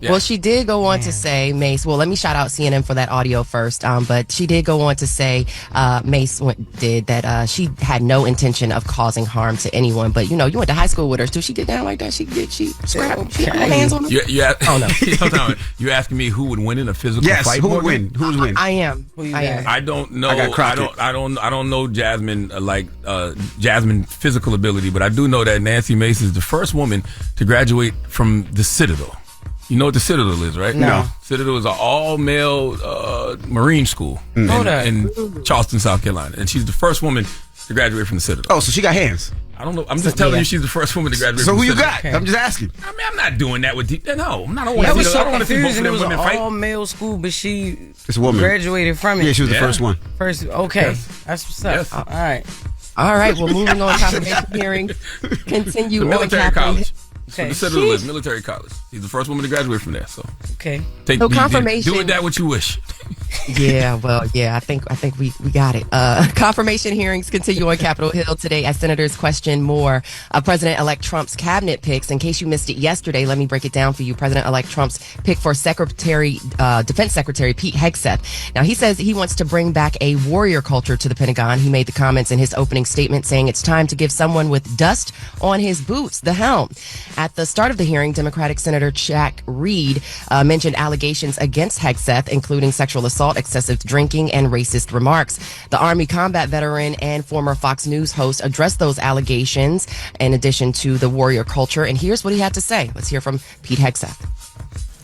Yeah. Well, she did go on to say, Mace, well, let me shout out CNN for that audio first, but she did go on to say, Mace did that she had no intention of causing harm to anyone. But, you know, you went to high school with her, too. She get down like that. She scrap. She had hands on her. Oh, no. You asking me who would win in a physical fight? Yes, who would win? Who's win? I am. I don't know. I got Crockett. I don't know Jasmine Jasmine physical ability, but I do know that Nancy Mace is the first woman to graduate from the Citadel. You know what the Citadel is, right? No. Citadel is an all-male Marine school in Charleston, South Carolina, and she's the first woman to graduate from the Citadel. Oh, so she got hands. I don't know. I'm just telling you, she's the first woman to graduate. So from who the you Citadel. got? Okay. I'm just asking. I mean, I'm not doing that with no. I'm not. That was so I don't want to see both confusing. of It them was an women fight. all-male school, but she It's a woman. graduated from it. Yeah, she was the first one. Okay. Yes. That's what's up. Yes. All right. All right, well, moving on, confirmation hearing continue The on military Capitol college. Okay. So the Citadel is military college. She's the first woman to graduate from there. So Okay. confirmation. Do with that what you wish. Yeah, well, yeah, I think we got it. Confirmation hearings continue on Capitol Hill today as senators question more of President-elect Trump's cabinet picks. In case you missed it yesterday, let me break it down for you. President-elect Trump's pick for Defense Secretary Pete Hegseth. Now, he says he wants to bring back a warrior culture to the Pentagon. He made the comments in his opening statement saying it's time to give someone with dust on his boots the helm. At the start of the hearing, Democratic Senator Jack Reed mentioned allegations against Hegseth, including sexual assault, excessive drinking, and racist remarks. The Army combat veteran and former Fox News host addressed those allegations in addition to the warrior culture. And here's what he had to say. Let's hear from Pete Hegseth.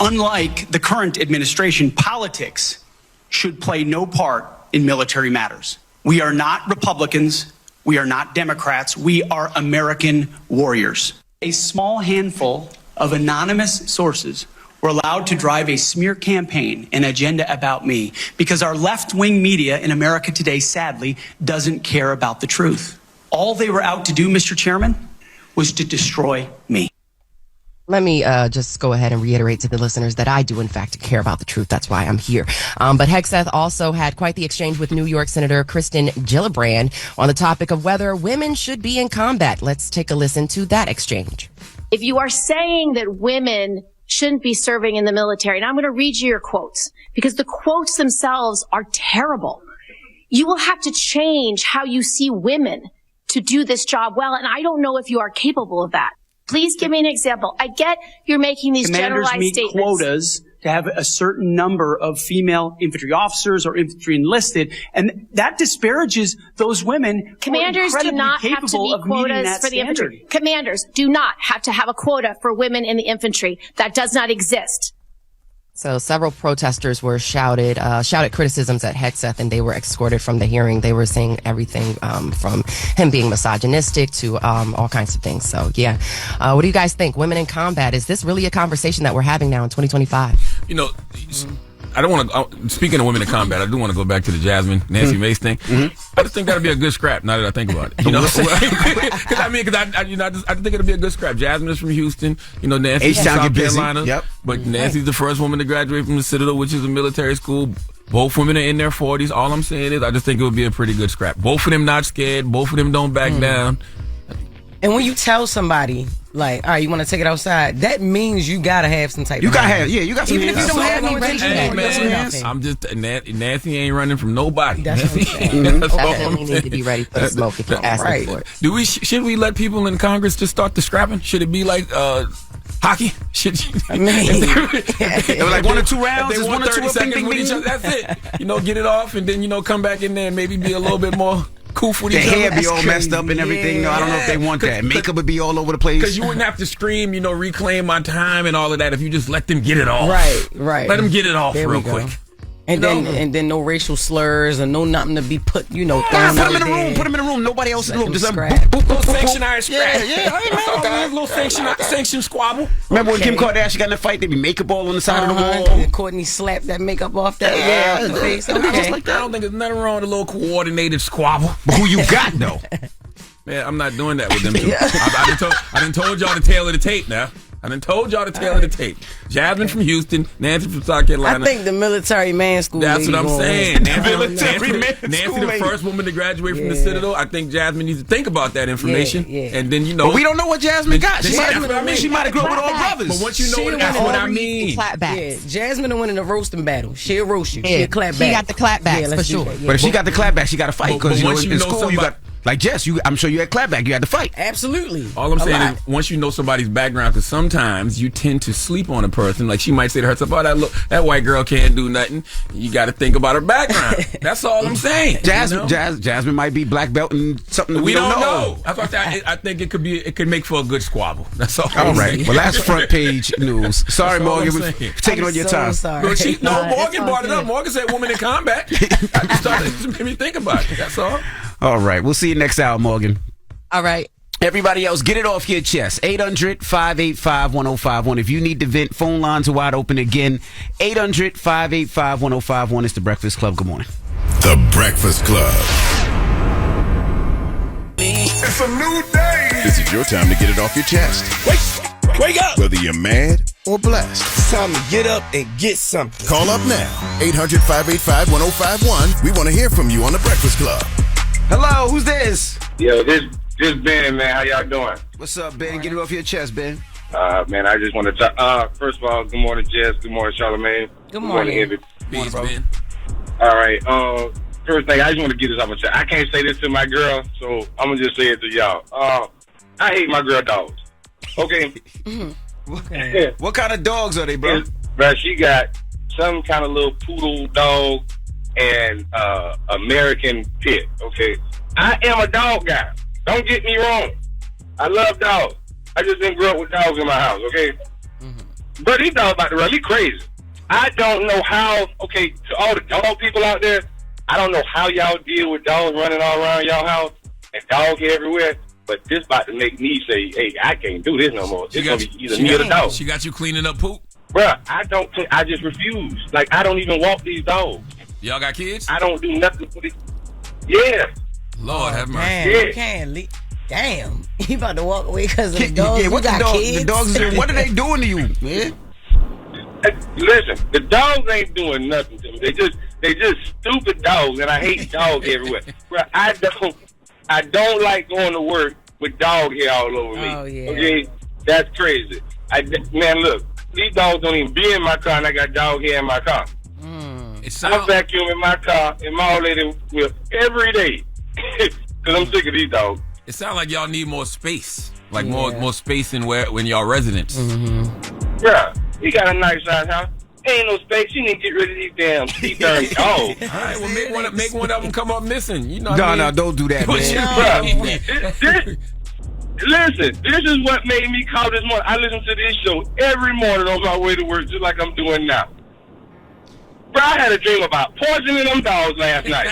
Unlike the current administration, politics should play no part in military matters. We are not Republicans. We are not Democrats. We are American warriors. A small handful of anonymous sources were allowed to drive a smear campaign, an agenda about me, because our left-wing media in America today, sadly, doesn't care about the truth. All they were out to do, Mr. Chairman, was to destroy me. Let me just go ahead and reiterate to the listeners that I do, in fact, care about the truth. That's why I'm here. But Hegseth also had quite the exchange with New York Senator Kristen Gillibrand on the topic of whether women should be in combat. Let's take a listen to that exchange. If you are saying that women shouldn't be serving in the military, and I'm going to read you your quotes because the quotes themselves are terrible. You will have to change how you see women to do this job well, and I don't know if you are capable of that. Please give me an example. I get you're making these Commanders generalized meet statements. quotas to have a certain number of female infantry officers or infantry enlisted, and that disparages those women. Commanders do not have to meet quotas for the infantry. Commanders do not have to have a quota for women in the infantry. That does not exist. So several protesters were shouted criticisms at Hegseth, and they were escorted from the hearing. They were saying everything from him being misogynistic to all kinds of things. So, yeah. What do you guys think? Women in combat, is this really a conversation that we're having now in 2025? You know, I don't want to. Speaking of women in combat, I do want to go back to the Jasmine Nancy Mace thing. I just think that'd be a good scrap. Now that I think about it, you know, because I think it'd be a good scrap. Jasmine is from Houston. You know, Nancy's from South Carolina. Yep. But Nancy's the first woman to graduate from the Citadel, which is a military school. Both women are in their 40s. All I'm saying is, I just think it would be a pretty good scrap. Both of them not scared. Both of them don't back down. And when you tell somebody, like, all right, you want to take it outside, that means you got to have some type of... You got to have, you got some Even if you don't have no intention. Hey, man, nothing. I'm just, Nancy ain't running from nobody. That's what I'm saying. That's all I'm Definitely need to be ready for the smoke if you're asking for it. Should we let people in Congress just start the scrapping? Should it be like hockey? I mean, it was like 1 or 2 rounds. They It's 1 want or 2 30 seconds with each other. That's it. You know, get it off and then, you know, come back in there and maybe be a little bit more coof with the each other. hair be all messed up and everything. No, I don't know if they want that. Makeup would be all over the place. Because you wouldn't have to scream, you know, reclaim my time and all of that if you just let them get it off. Right. Let them get it off There real we go. quick. And then no racial slurs and no nothing to be put, thrown Put them out in the room. there. Put them in the room. Nobody else in the room. Just Scrap. Little sanctionary scrap. Yeah. I ain't mad. Okay, little sanction squabble. Remember when Kim Kardashian got in a fight? They be makeup all on the side of the wall. And Courtney slapped that makeup off that off the face. Just Okay. like that. I don't think there's nothing wrong with a little coordinated squabble. But who you got though? Man, I'm not doing that with them two. I done told y'all the tail of the tape now. I done told y'all to tell the tape. Jasmine from Houston, Nancy from South Carolina. I think the military man school. That's what I'm saying. Nancy, Nancy the first woman to graduate from the Citadel. I think Jasmine needs to think about that information. And then, you know. But we don't know what Jasmine got. She might have grew up with all brothers. But once you know that's what I mean. Yeah, Jasmine will win in the roasting battle. She'll roast you. She'll clap back. She got the clapbacks for sure. But if she got the clapback, she got to fight. Because in school, you got. Like Jess, I'm sure you had clapback. You had to fight. Absolutely. All I'm saying is, once you know somebody's background, because sometimes you tend to sleep on a person. Like she might say to herself, "Oh, that white girl can't do nothing." You got to think about her background. That's all I'm saying. Jasmine might be black belt and something that we don't know. That's what I think it could make for a good squabble. That's all. All right. Well, that's front page news. Sorry, Morgan, for taking on your time. Sorry. Morgan brought it up. Morgan said, "Woman in combat." I started to make me think about it. That's all. All right. We'll see you next hour, Morgan. All right. Everybody else, get it off your chest. 800-585-1051. If you need to vent, phone lines are wide open again. 800-585-1051. It's The Breakfast Club. Good morning. The Breakfast Club. It's a new day. This is your time to get it off your chest. Wake up. Whether you're mad or blessed. It's time to get up and get something. Call up now. 800-585-1051. We want to hear from you on The Breakfast Club. Hello, who's this? Yo, this Ben, man. How y'all doing? What's up, Ben? Get it off your chest, Ben. Man, I just want to talk. First of all, good morning, Jess. Good morning, Charlamagne. Good morning. Peace, Ben. All right. First thing, I just want to get this off my chest. I can't say this to my girl, so I'm going to just say it to y'all. I hate my girl dogs. Okay? Okay. What kind of dogs are they, bro? Bro, she got some kind of little poodle dog and American pit, okay? I am a dog guy. Don't get me wrong. I love dogs. I just didn't grow up with dogs in my house, okay? But these dogs about to run me crazy. I don't know how, okay, to all the dog people out there, I don't know how y'all deal with dogs running all around y'all house and dogs everywhere, but this about to make me say, hey, I can't do this no more. It's going to be either me or the dog. She got you cleaning up poop? Bruh, I just refuse. Like, I don't even walk these dogs. Y'all got kids? I don't do nothing for these. Yeah. Lord have mercy. Damn, Yeah. you can't leave. Damn, you about to walk away because of the dogs. Yeah, what you got kids? the dogs are, what are they doing to you, man? Listen, the dogs ain't doing nothing to me. They just stupid dogs, and I hate dogs everywhere. Bruh, I don't like going to work with dog hair all over me. Oh, yeah. Okay? That's crazy. Man, look, these dogs don't even be in my car, and I got dog hair in my car. I vacuum in my car and my old lady whip every day because I'm sick of these dogs. It sounds like y'all need more space, like more space in when y'all residents. Yeah, he got a nice size house. Ain't no space. You need to get rid of these damn dogs. All right, well, make one of them come up missing. You know? No, don't do that, man. Listen, this is what made me call this morning. I listen to this show every morning on my way to work, just like I'm doing now. Bro, I had a dream about poisoning them dogs last night.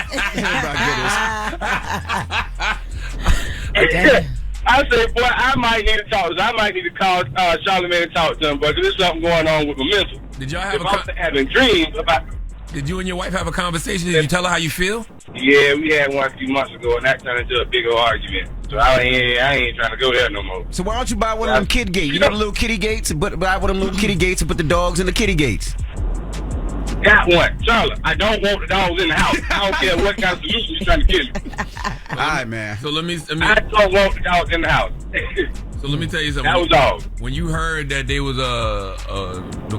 I said, boy, I might need to talk. I might need to call Charlamagne and talk to him, but there's something going on with my mental. Did y'all have having dreams about? Did you and your wife have a conversation? Did you tell her how you feel? Yeah, we had one a few months ago, and that turned into a big old argument. So I ain't trying to go there no more. So why don't you buy one of them kid gates? You know the little kitty gates? Buy one of them little kitty gates and put the dogs in the kitty gates. Got one. Charlotte, I don't want the dogs in the house. I don't care what kind of solution you're trying to give me. All right, man. So let me I don't want the dogs in the house. So let me tell you something. That was all. When you heard that they was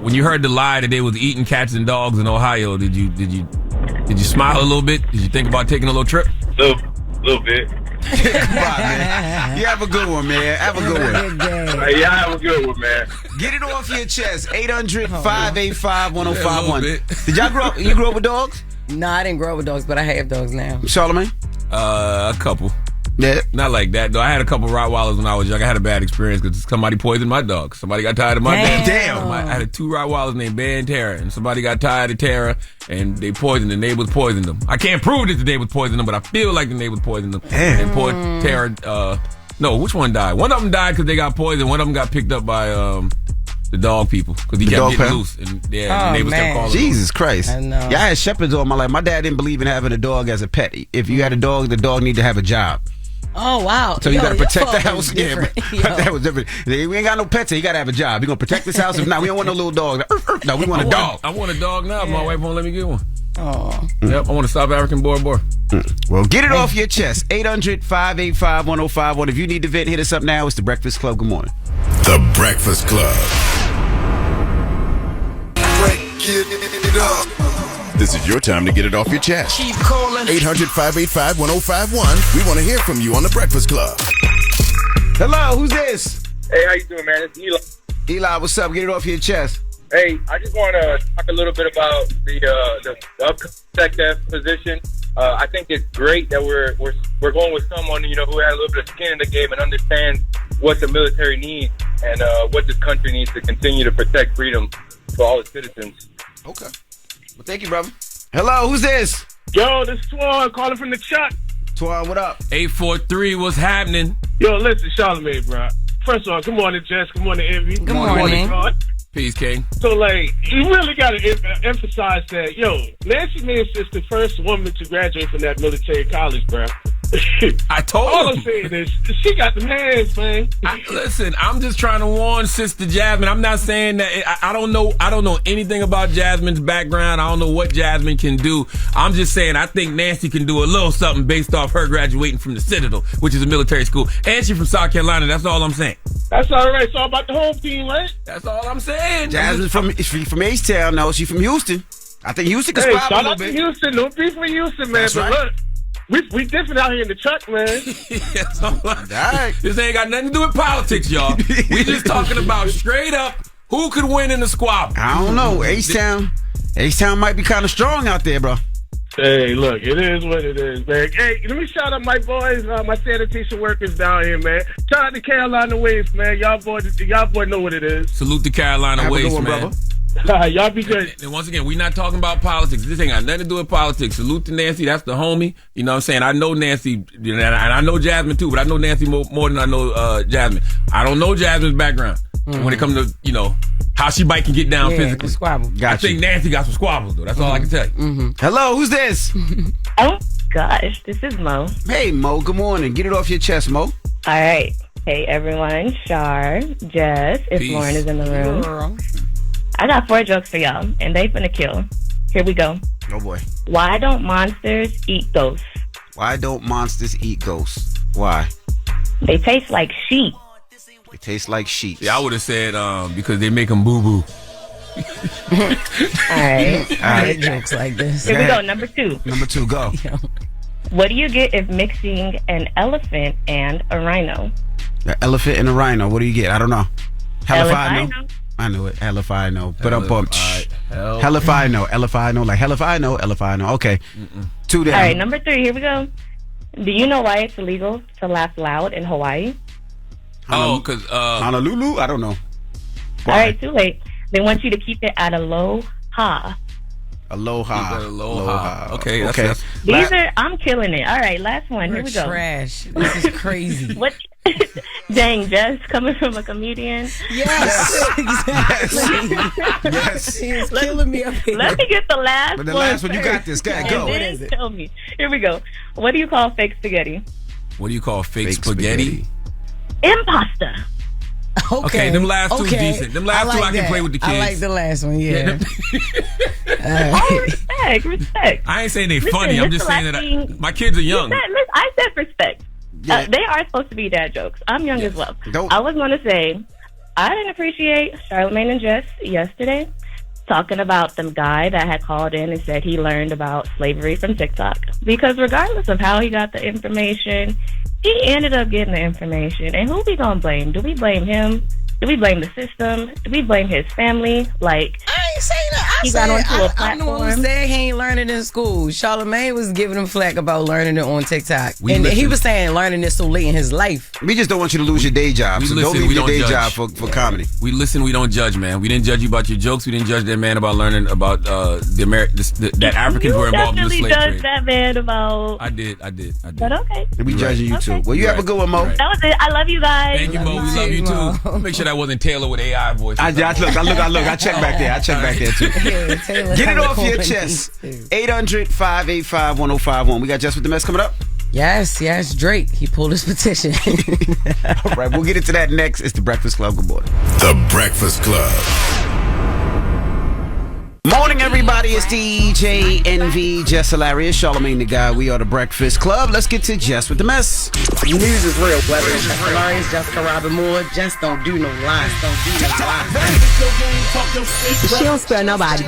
when you heard the lie that they was eating cats and dogs in Ohio, did you smile a little bit? Did you think about taking a little trip? Little bit. Come on, man. You have a good one, man. Have a good one. Yeah, have a good one, man. Get it off your chest. 800-585-1051. Did y'all grow up? You grew up with dogs? No, I didn't grow up with dogs, but I have dogs now. Charlamagne? A couple. Yeah. Not like that, though. I had a couple Rottweilers when I was young. I had a bad experience because somebody poisoned my dog. Somebody got tired of my dog. Damn. I had 2 Rottweilers named Bear and Tara, and somebody got tired of Tara, and they poisoned the neighbors poisoned them. I can't prove that the neighbors poisoned them, but I feel like the neighbors poisoned them. Damn. And poor Tara, no, which one died? One of them died because they got poisoned. One of them got picked up by the dog people because he kept getting loose. And the neighbors kept calling Jesus Christ. I know. Yeah, I had shepherds all my life. My dad didn't believe in having a dog as a pet. If you had a dog, the dog needed to have a job. Oh, wow. So you got to your protect the father was house. Yeah, different. that was different. We ain't got no pets. He got to have a job. He gonna protect this house. If not, we don't want no little dog. No, we want a dog. I want a dog now. My wife won't let me get one. Oh. Yep, I want a South African boy. Well, get it off your chest. 800-585-1051. If you need to vent, hit us up now. It's The Breakfast Club. Good morning. The Breakfast Club. Break it up. This is your time to get it off your chest. Keep calling. 800-585-1051. We want to hear from you on The Breakfast Club. Hello, who's this? Hey, how you doing, man? It's Eli. Eli, what's up? Get it off your chest. Hey, I just want to talk a little bit about the upcoming SecDef position. I think it's great that we're going with someone, who had a little bit of skin in the game and understands what the military needs and what this country needs to continue to protect freedom for all its citizens. Okay. Well, thank you, brother. Hello, who's this? Yo, this is Twan calling from the Chuck. Twan, what up? 843, what's happening? Yo, listen, Charlamagne, bro. First of all, good morning, Jess. Good morning, Envy. Good morning. God. Peace, King. So, you really got to emphasize that, Nancy Mace is the first woman to graduate from that military college, bro. I told All him. I'm saying is, she got the hands, man. Listen, I'm just trying to warn Sister Jasmine. I'm not saying that I don't know anything about Jasmine's background. I don't know what Jasmine can do. I'm just saying I think Nancy can do a little something based off her graduating from the Citadel, which is a military school, and she's from South Carolina. That's all I'm saying. That's all right. It's all about the home team, right? That's all I'm saying. Jasmine's from H-Town. No, she's from Houston. I think Houston can Hey, squab a shout little out to bit. Houston. No beef with Houston, man. That's but right. look, we different out here in the truck, man. All right. This ain't got nothing to do with politics, y'all. We just talking about straight up who could win in the squabble. I don't know. H-Town might be kind of strong out there, bro. Hey, look, it is what it is, man. Hey, let me shout out my boys, my sanitation workers down here, man. Shout out to Carolina Waste, man. Y'all boy know what it is. Salute to Carolina Have a good Waste, one, man. brother. Y'all be good. And once again, we're not talking about politics. This ain't got nothing to do with politics. Salute to Nancy. That's the homie. You know what I'm saying? I know Nancy, and I know Jasmine too, but I know Nancy more than I know Jasmine. I don't know Jasmine's background when it comes to, how she might can get down physically. Squabble. I think Nancy got some squabbles, though. That's all I can tell you. Hello, who's this? Oh, gosh. This is Mo. Hey, Mo. Good morning. Get it off your chest, Mo. All right. Hey, everyone. Char, Jess, if Peace. Lauren is in the room. Girl. I got 4 jokes for y'all, and they finna kill. Here we go. Oh, boy. Why don't monsters eat ghosts? Why don't monsters eat ghosts? Why? They taste like sheep. They taste like sheep. Yeah, I would have said because they make them boo-boo. All right. I hate jokes like this. Here we go. Number 2. Number 2, go. What do you get if mixing an elephant and a rhino? The elephant and a rhino. What do you get? I don't know. Helifino. Elephino. I knew it. Helifino. But up. Helifino. Helifino. Like Helifino. Okay. 2 down. All right. Number 3. Here we go. Do you know why it's illegal to laugh loud in Hawaii? Oh, because Honolulu? I don't know. Why? All right. Too late. They want you to keep it at a low ha. Aloha. Aloha. Okay. Okay. I'm killing it. All right, last one. Here We're we go. trash. This is crazy. What? Dang, Jess, coming from a comedian. Yes, exactly. Yes. He's killing me up here. Let me get the last But one. the last one, you first. got this. Go. And What then is it? tell me. Here we go. What do you call fake spaghetti? What do you call fake spaghetti? Impasta. Okay, them last two decent. Them last two I can play with the kids. I like the last one, yeah. Oh, respect. I ain't saying they Listen, funny. I'm just saying that my kids are young. I said respect. Yeah. They are supposed to be dad jokes. I'm young as well. Don't- I was going to say, I didn't appreciate Charlamagne and Jess yesterday talking about the guy that had called in and said he learned about slavery from TikTok. Because regardless of how he got the information, he ended up getting the information. And who we going to blame? Do we blame him? Do we blame the system? Do we blame his family? Like, I ain't saying that. He got onto a I'm the one who platform. said he ain't learning in school. Charlamagne was giving him flack about learning it on TikTok. We and he listen. was saying learning it so late in his life. We just don't want you to lose your day job. We So listen, don't leave we your don't day judge. job for comedy. We listen, we don't judge, man. We didn't judge you about your jokes. We didn't judge that man about learning about that Africans were involved in the definitely slave judged trade. that man about. I did. But okay. And we judging you too. Okay. Well, you have a good one, Mo. Right. That was it. I love you guys. Thank you, Mo. We love you too. Make sure that wasn't Taylor with AI voice. I look. I check back there. too. Yeah, Taylor Get it had a off your company chest. too. 800-585-1051. We got Jess With The Mess coming up. Yes, Drake. He pulled his petition. All right, we'll get into that next. It's The Breakfast Club. Good morning. The Breakfast Club. Morning, everybody. It's DJ NV, Jess Hilarious, Charlamagne the Guy. We are The Breakfast Club. Let's get to Jess With The Mess. News is real. Whether it's Jess Hilarious, Jessica Robin Moore, just don't do no lies. She don't spare nobody.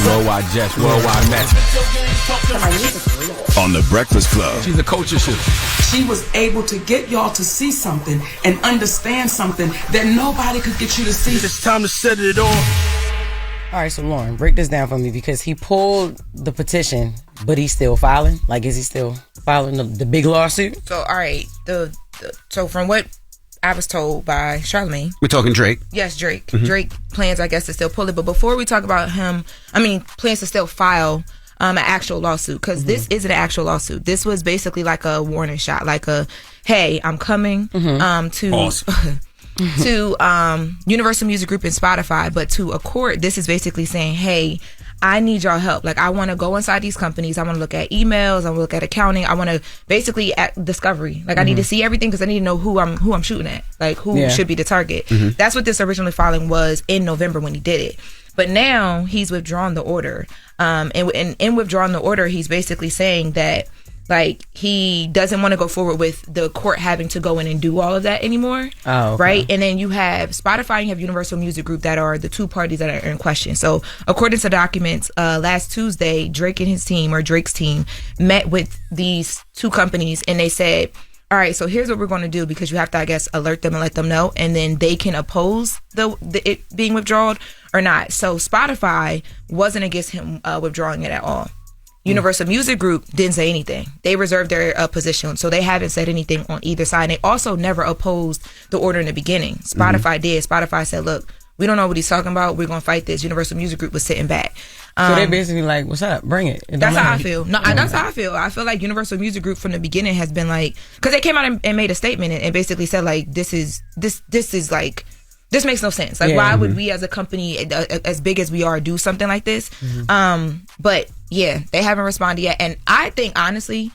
Worldwide Jess, worldwide Mack. On The Breakfast Club. She's a coach of shit. She was able to get y'all to see something and understand something that nobody could get you to see. It's time to set it off. All right, so Lauren, break this down for me because he pulled the petition, but he's still filing. Like, is he still filing the big lawsuit? So, all right, so from what I was told by Charlamagne, We're talking Drake. yes, Drake. Drake plans, I guess, to still pull it. But before we talk about him, plans to still file an actual lawsuit, because this isn't an actual lawsuit. This was basically like a warning shot, like a, hey, I'm coming to to Universal Music Group and Spotify, but to a court, this is basically saying, hey, I need y'all help. Like, I want to go inside these companies. I want to look at emails. I want to look at accounting. I want to basically at discovery. Like, I need to see everything because I need to know who I'm shooting at. Like, who should be the target. That's what this originally filing was in November when he did it. But now he's withdrawn the order. And in withdrawing the order, he's basically saying that, like, he doesn't want to go forward with the court having to go in and do all of that anymore. Oh, okay. Right? And then you have Spotify and you have Universal Music Group that are the two parties that are in question. So according to documents, last Tuesday, Drake and his team, or Drake's team, met with these two companies and they said, all right, so here's what we're going to do, because you have to, I guess, alert them and let them know, and then they can oppose it being withdrawn or not. So Spotify wasn't against him withdrawing it at all. Universal Music Group didn't say anything. They reserved their position, so they haven't said anything on either side. They also never opposed the order in the beginning. Spotify did. Spotify said, look, we don't know what he's talking about. We're going to fight this. Universal Music Group was sitting back. So they basically like, what's up? Bring it. That's how I feel. No, that's how I feel. I feel like Universal Music Group from the beginning has been like, because they came out and made a statement and basically said, like, this is like, this makes no sense. Like, why would we as a company as big as we are do something like this? But yeah, they haven't responded yet. And I think, honestly,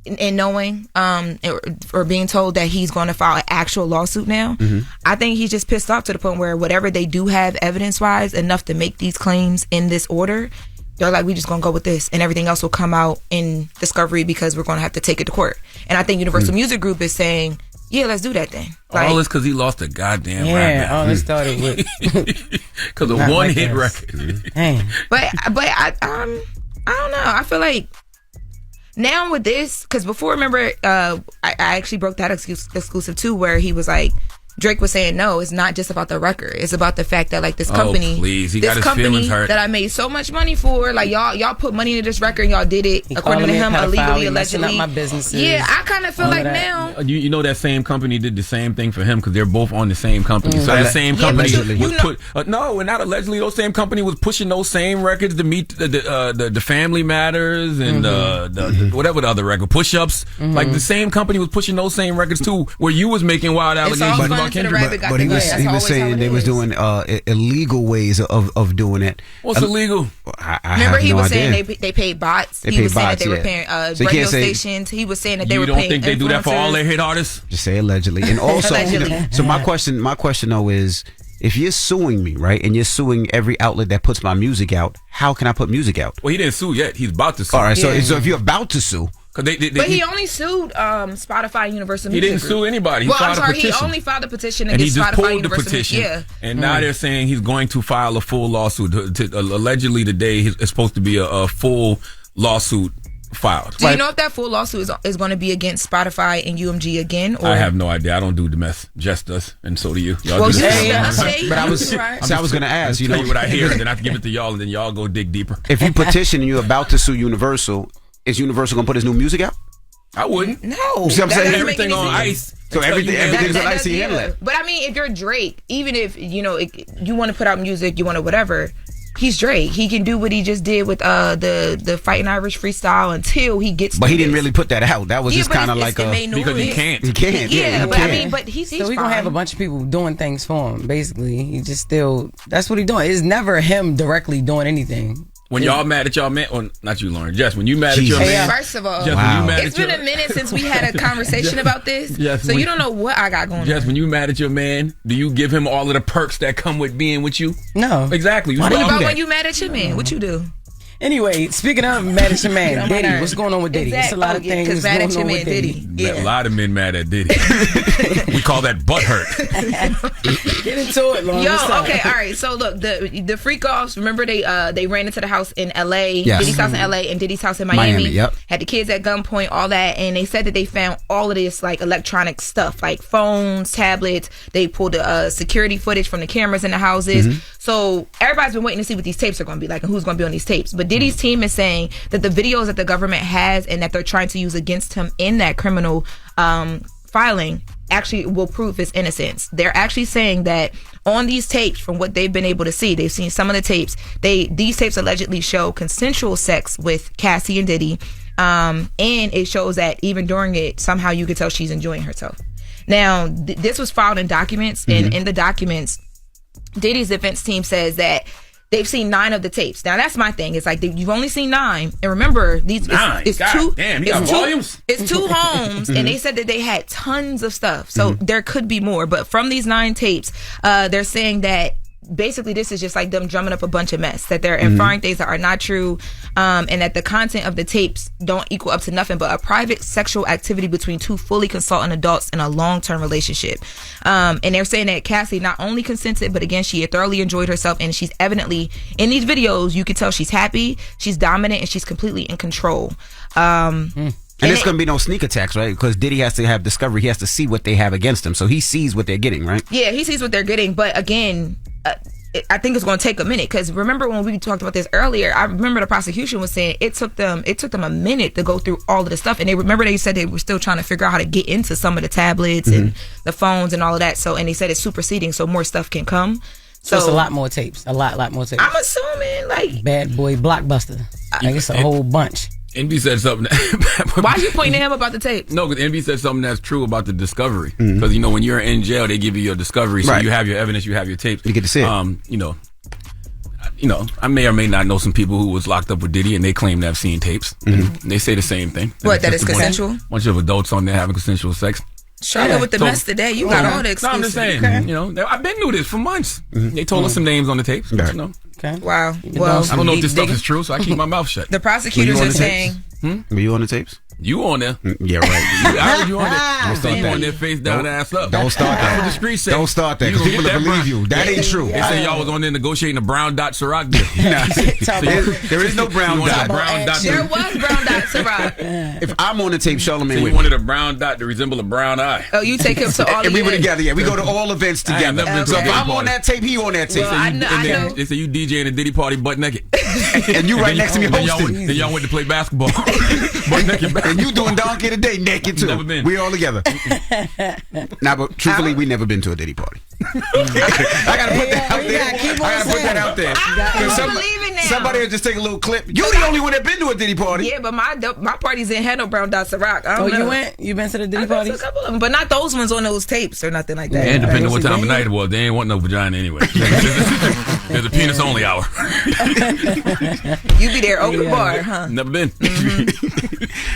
in knowing or being told that he's going to file an actual lawsuit now, I think he's just pissed off to the point where whatever they do have evidence-wise enough to make these claims in this order, they're like, we just going to go with this, and everything else will come out in discovery because we're going to have to take it to court. And I think Universal Music Group is saying, yeah, let's do that thing. Like, all this because he lost a goddamn rap. Yeah, all this started with because of one hit record. But I don't know. I feel like now with this, because before, remember, I actually broke that exclusive too, where he was like, Drake was saying, no, it's not just about the record. It's about the fact that, like, this company, that I made so much money for, like, y'all put money into this record and y'all did it, according to him, illegally, allegedly. Up my businesses. Yeah, I kind of feel like now. You know that same company did the same thing for him because they're both on the same company. So that same company was no, and not allegedly. Those same company was pushing those same records to meet the Family Matters and the whatever the other record, Push Ups. Like, the same company was pushing those same records too, where you was making wild allegations about. But he was saying they was doing illegal ways of doing it. What's illegal? Remember, he was saying they paid bots. He was saying that they were paying radio stations. He was saying that they were paying. You don't think they do that for all their hit artists? Just say allegedly. And also, so my question though is, if you're suing me, right, and you're suing every outlet that puts my music out, how can I put music out? Well, he didn't sue yet. He's about to sue. All right, so if you're about to sue. But he only sued Spotify and Universal Music. He didn't sue anybody. He only filed a petition against Spotify and Universal Music. Yeah. And now they're saying he's going to file a full lawsuit. Allegedly today, it's supposed to be a full lawsuit filed. Do you know if that full lawsuit is going to be against Spotify and UMG again? Or? I have no idea. I don't do the mess. Jess does, and so do you. Y'all but I was going to ask. You know what I hear, and then I have to give it to y'all, and then y'all go dig deeper. If you petition and you're about to sue Universal, is Universal gonna put his new music out? I wouldn't. No. See what I'm saying? Everything on ice. So everything's on ice. But I mean, if you're Drake, even if you want to put out music, you want to whatever, he's Drake. He can do what he just did with the Fighting Irish freestyle until he gets. But he didn't really put that out. That was just kind of like because he can't. He can't. Yeah, but I mean, but he's so we gonna have a bunch of people doing things for him. Basically, he just still. That's what he's doing. It's never him directly doing anything. When y'all mad at y'all man, or not you, Lauren, Jess, when you mad at your man. First of all, Jess, when you mad it's been a minute since we had a conversation about this, so you don't know what I got going on. Jess, when you mad at your man, do you give him all of the perks that come with being with you? No. Exactly. What about when you mad at your man? What you do? Anyway, speaking of mad at your man, Diddy, what's going on with Diddy? It's a lot of things because mad at your going on man with Diddy. A lot of men mad at Diddy. We call that butt hurt. Get into it, Lauren. Yo, okay, all right. So look, the freak offs. Remember they ran into the house in L.A. Yes. Diddy's house in L.A. and Diddy's house in Miami. Yep. Had the kids at gunpoint, all that, and they said that they found all of this like electronic stuff, like phones, tablets. They pulled the security footage from the cameras in the houses. Mm-hmm. So everybody's been waiting to see what these tapes are going to be like and who's going to be on these tapes. But Diddy's team is saying that the videos that the government has and that they're trying to use against him in that criminal filing actually will prove his innocence. They're actually saying that on these tapes, from what they've been able to see, they've seen some of the tapes. These tapes allegedly show consensual sex with Cassie and Diddy, and it shows that even during it, somehow you could tell she's enjoying herself. Now, this was filed in documents, and in the documents, Diddy's defense team says that they've seen 9 of the tapes. Now that's my thing. It's like you've only seen 9, and remember these. 9. It's God two. damn, you got volumes. It's 2 homes, and they said that they had tons of stuff. So there could be more, but from these 9 tapes, they're saying that basically this is just like them drumming up a bunch of mess, that they're inferring things that are not true, and that the content of the tapes don't equal up to nothing but a private sexual activity between 2 fully consultant adults in a long-term relationship. And they're saying that Cassie not only consented, but again, she had thoroughly enjoyed herself, and she's evidently, in these videos, you can tell she's happy, she's dominant, and she's completely in control. And there's going to be no sneak attacks, right? Because Diddy has to have discovery. He has to see what they have against him. So he sees what they're getting, right? Yeah, he sees what they're getting. But again, I think it's going to take a minute. Because remember when we talked about this earlier, I remember the prosecution was saying it took them a minute to go through all of the stuff. And they said they were still trying to figure out how to get into some of the tablets and the phones and all of that. So, and they said it's superseding, so more stuff can come. So it's a lot more tapes. A lot more tapes. I'm assuming like Bad Boy Blockbuster. It's a whole bunch. NB said something. Why are you pointing at him about the tape? No, because NB said something that's true about the discovery. Because when you're in jail, they give you your discovery, so you have your evidence, you have your tapes. You get to see it. I may or may not know some people who was locked up with Diddy, and they claim to have seen tapes. And they say the same thing. What? That it's consensual? Bunch of adults on there having consensual sex. Charlotte with the mess today. You got all the exclusive. No, I'm just saying. Okay. I've been through this for months. They told us some names on the tapes. Okay. Wow. Well, I don't know if this stuff is true, so I keep my mouth shut. The prosecutors are saying. Were you on the tapes? You on there? Yeah, right. I heard you on there. Don't start You on that. there, face down, ass up. Don't start That's what the that. streets say. Don't start that. You 'cause gonna people get will that believe you. That ain't true. They say y'all was on there negotiating a brown dot Ciroc deal. There is no brown dot. There was brown dot Ciroc. If I'm on the tape, Charlamagne So you with wanted a brown dot to resemble a brown eye. Oh, you take him to all and we were events. together. Yeah, we go to all events I ain't together. never been to So a if Diddy I'm on party. that tape, he on that tape. Well, I know. They say you DJing a Diddy party butt naked. And you right next to me Then hosting. y'all went to play basketball. Butt naked. And you doing Donkey today naked too. Never been. We all together. Nah, but truthfully, we never been to a Diddy party. I gotta put that out there. I gotta put that out there. I believe it now. Somebody will just take a little clip. You the only one that been to a Diddy party. Yeah, but my parties didn't have no brown dot Ciroc. I don't know. You went? You been to the Diddy I've been to parties? a couple of them, but not those ones on those tapes or nothing like that. And depending on what time of night it was, they ain't want no vagina anyway. There's a penis only hour. You be there open bar, huh? Never been.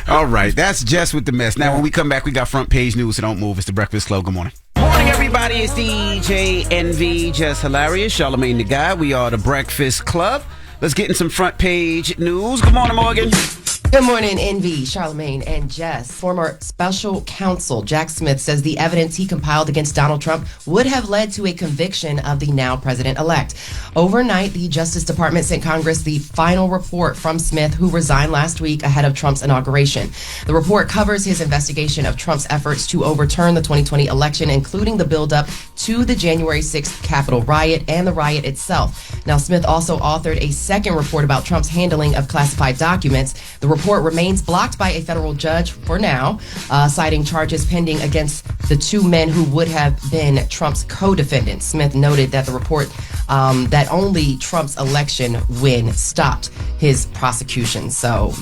All right, that's Jess with the mess. Now, when we come back, we got front page news, so don't move. It's the Breakfast Club. Good morning. Morning, everybody. It's DJ NV, Jess Hilarious, Charlamagne the Guy. We are the Breakfast Club. Let's get in some front page news. Good morning, Morgan. Good morning, Envy, Charlamagne, and Jess. Former special counsel Jack Smith says the evidence he compiled against Donald Trump would have led to a conviction of the now president-elect. Overnight, the Justice Department sent Congress the final report from Smith, who resigned last week ahead of Trump's inauguration. The report covers his investigation of Trump's efforts to overturn the 2020 election, including the buildup to the January 6th Capitol riot and the riot itself. Now, Smith also authored a second report about Trump's handling of classified documents. The report remains blocked by a federal judge for now, citing charges pending against the 2 men who would have been Trump's co-defendants. Smith noted that the report that only Trump's election win stopped his prosecution. So,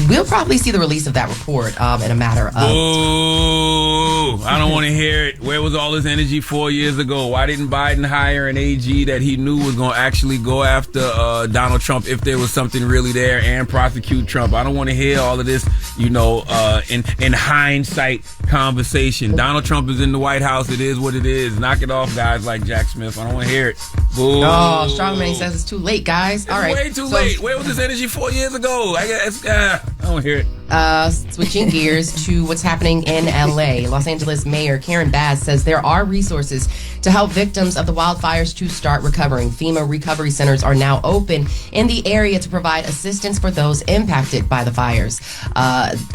we'll probably see the release of that report in a matter of... Ooh, I don't want to hear it. Where was all this energy 4 years ago? Why didn't Biden hire an AG that he knew was going to actually go after Donald Trump if there was something really there and prosecute Trump? I don't want to hear all of this, in hindsight conversation. Donald Trump is in the White House. It is what it is. Knock it off, guys like Jack Smith. I don't want to hear it. Boo. Oh, Charlamagne says it's too late, guys. All right. Way too late. Where was this energy 4 years ago? I guess I don't hear it. Switching gears to what's happening in LA. Los Angeles Mayor Karen Bass says there are resources to help victims of the wildfires to start recovering. FEMA recovery centers are now open in the area to provide assistance for those impacted by the fires.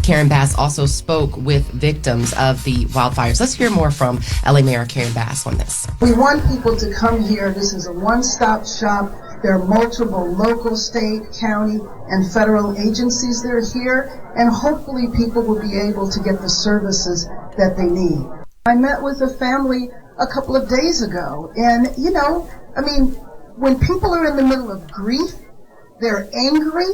Karen Bass also spoke with victims of the wildfires. Let's hear more from LA Mayor Karen Bass on this. We want people to come here. This is a one-stop shop. There are multiple local, state, county, and federal agencies that are here, and hopefully people will be able to get the services that they need. I met with a family a couple of days ago, and, when people are in the middle of grief, they're angry,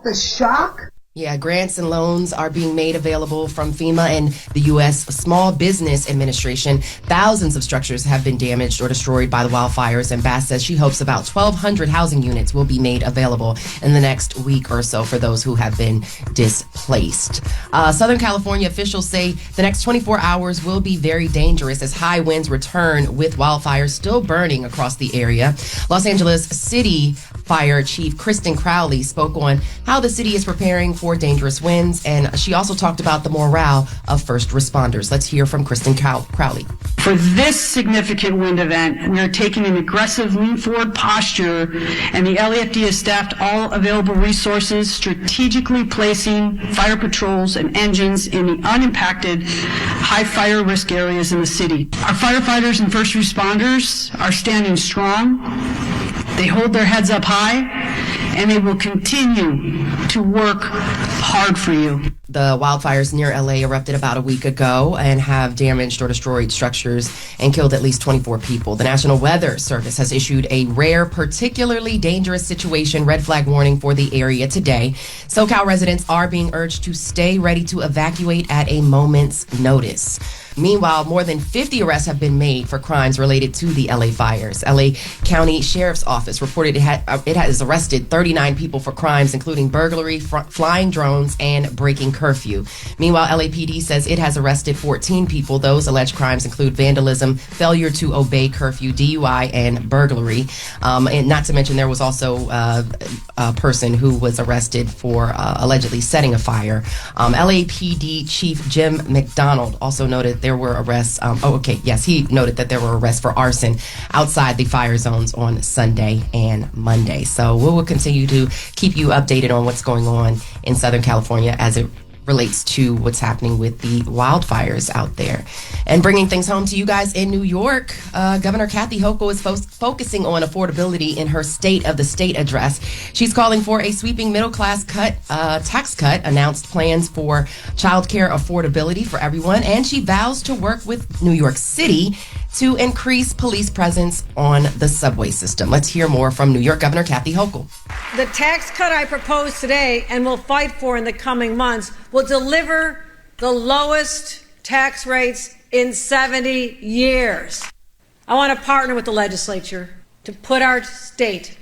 the shock. Yeah, grants and loans are being made available from FEMA and the U.S. Small Business Administration. Thousands of structures have been damaged or destroyed by the wildfires, and Bass says she hopes about 1,200 housing units will be made available in the next week or so for those who have been displaced. Southern California officials say the next 24 hours will be very dangerous as high winds return with wildfires still burning across the area. Los Angeles City Fire Chief Kristen Crowley spoke on how the city is preparing for dangerous winds, and she also talked about the morale of first responders. Let's hear from Kristen Crowley. For this significant wind event, we are taking an aggressive lean forward posture, and the LAFD has staffed all available resources, strategically placing fire patrols and engines in the unimpacted high fire risk areas in the city. Our firefighters and first responders are standing strong. They hold their heads up high, and they will continue to work hard for you. The wildfires near LA erupted about a week ago and have damaged or destroyed structures and killed at least 24 people. The National Weather Service has issued a rare, particularly dangerous situation red flag warning for the area today. SoCal residents are being urged to stay ready to evacuate at a moment's notice. Meanwhile, more than 50 arrests have been made for crimes related to the LA fires. LA County Sheriff's Office reported it has arrested 39 people for crimes including burglary, flying drones, and breaking curfew. Meanwhile, LAPD says it has arrested 14 people. Those alleged crimes include vandalism, failure to obey curfew, DUI, and burglary. And not to mention there was also a person who was arrested for allegedly setting a fire. LAPD Chief Jim McDonald also noted there were arrests. He noted that there were arrests for arson outside the fire zones on Sunday and Monday. So we will continue to keep you updated on what's going on in Southern California as it relates to what's happening with the wildfires out there. And bringing things home to you guys in New York, Governor Kathy Hochul is focusing on affordability in her State of the State address. She's calling for a sweeping middle-class tax cut, announced plans for childcare affordability for everyone, and she vows to work with New York City to increase police presence on the subway system. Let's hear more from New York Governor Kathy Hochul. The tax cut I propose today and will fight for in the coming months will deliver the lowest tax rates in 70 years. I want to partner with the legislature to put our state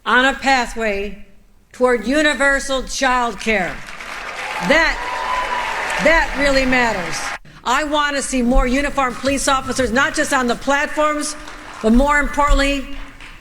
on a pathway toward universal child care. That really matters. I want to see more uniformed police officers, not just on the platforms, but more importantly,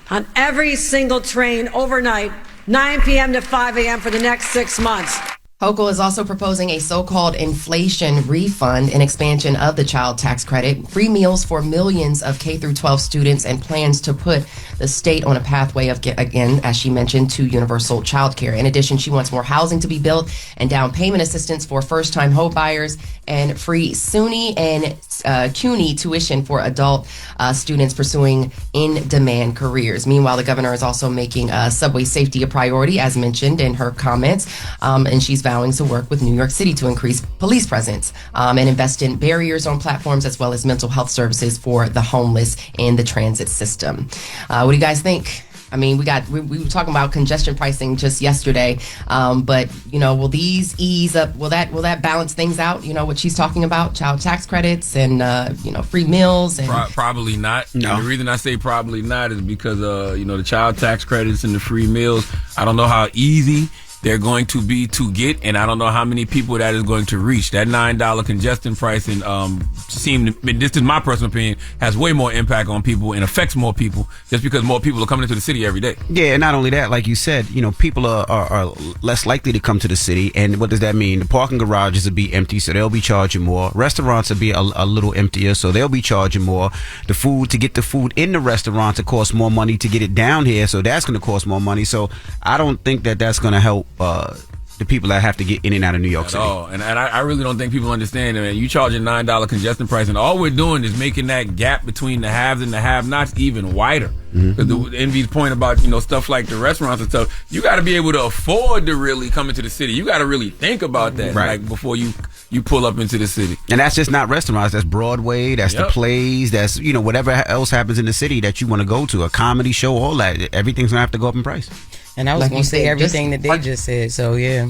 on every single train overnight, 9 p.m. to 5 a.m. for the next 6 months. Hochul is also proposing a so-called inflation refund, an expansion of the child tax credit, free meals for millions of K-12 students, and plans to put the state on a pathway of, again, as she mentioned, to universal child care. In addition, she wants more housing to be built and down payment assistance for first-time home buyers and free SUNY and CUNY tuition for adult students pursuing in-demand careers. Meanwhile, the governor is also making subway safety a priority, as mentioned in her comments, and she's vowed vowing to work with New York City to increase police presence and invest in barriers on platforms as well as mental health services for the homeless in the transit system. What do you guys think? I mean, we were talking about congestion pricing just yesterday, but will these ease up? Will that balance things out? What she's talking about, child tax credits and free meals. And probably not. No. And the reason I say probably not is because the child tax credits and the free meals. I don't know how easy they're going to be to get, and I don't know how many people that is going to reach. That $9 congestion pricing this is my personal opinion, has way more impact on people and affects more people just because more people are coming into the city every day. Yeah, and not only that, like you said, people are less likely to come to the city. And what does that mean? The parking garages will be empty, so they'll be charging more. Restaurants will be a little emptier, so they'll be charging more. To get the food in the restaurants, it costs more money to get it down here, so that's going to cost more money. So I don't think that that's going to help the people that have to get in and out of New York City. Oh, and I really don't think people understand, man. You charging $9 congestion price, and all we're doing is making that gap between the haves and the have-nots even wider. Because Envy's point about stuff like the restaurants and stuff, you got to be able to afford to really come into the city. You got to really think about that, like before you pull up into the city. And that's just not restaurants. That's Broadway. That's the plays. That's whatever else happens in the city that you want to go to, a comedy show, all that. Everything's gonna have to go up in price. And I was going to say everything that they just said, so yeah.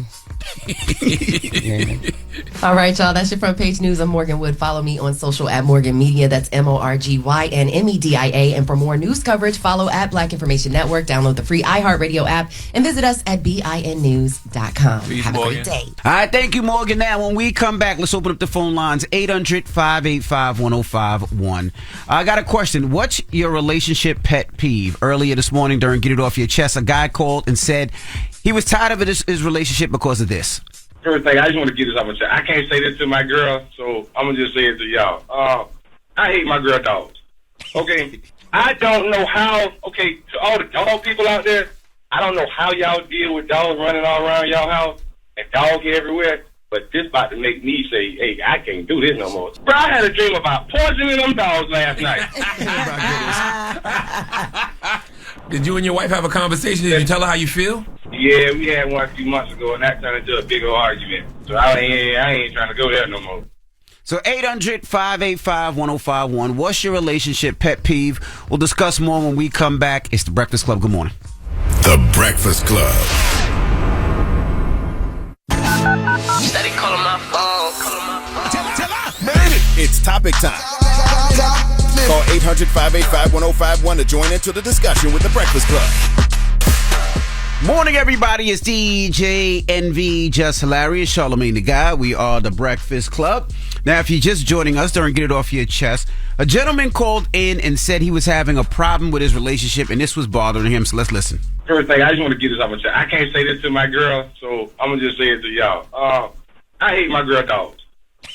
All right, y'all. That's your front page news. I'm Morgan Wood. Follow me on social at Morgan Media. That's MorgynMedia. And for more news coverage, follow at Black Information Network. Download the free iHeartRadio app and visit us at BINnews.com. Have a great day. All right, thank you, Morgan. Now, when we come back, let's open up the phone lines, 800-585-1051. I got a question. What's your relationship pet peeve? Earlier this morning during Get It Off Your Chest, a guy called and said he was tired of his relationship because of this. First thing, I just want to get this off my chest. I can't say this to my girl, so I'm going to just say it to y'all. I hate my girl dogs. Okay? I don't know how, to all the dog people out there, I don't know how y'all deal with dogs running all around y'all house and dogs everywhere, but this about to make me say, hey, I can't do this no more. Bro, I had a dream about poisoning them dogs last night. Did you and your wife have a conversation? Did you tell her how you feel? Yeah, we had one a few months ago, and that turned into a big old argument. So I ain't trying to go there no more. So 800-585-1051. What's your relationship pet peeve? We'll discuss more when we come back. It's The Breakfast Club. Good morning. The Breakfast Club. Steady calling my phone. It's topic time. Call 800-585-1051 to join into the discussion with The Breakfast Club. Morning, everybody. It's DJ NV, Jess Hilarious, Charlamagne the Guy. We are The Breakfast Club. Now, if you're just joining us during Get It Off Your Chest, a gentleman called in and said he was having a problem with his relationship, and this was bothering him, so let's listen. First thing, I just want to get this off my chest. I can't say this to my girl, so I'm going to just say it to y'all. I hate my girl dogs.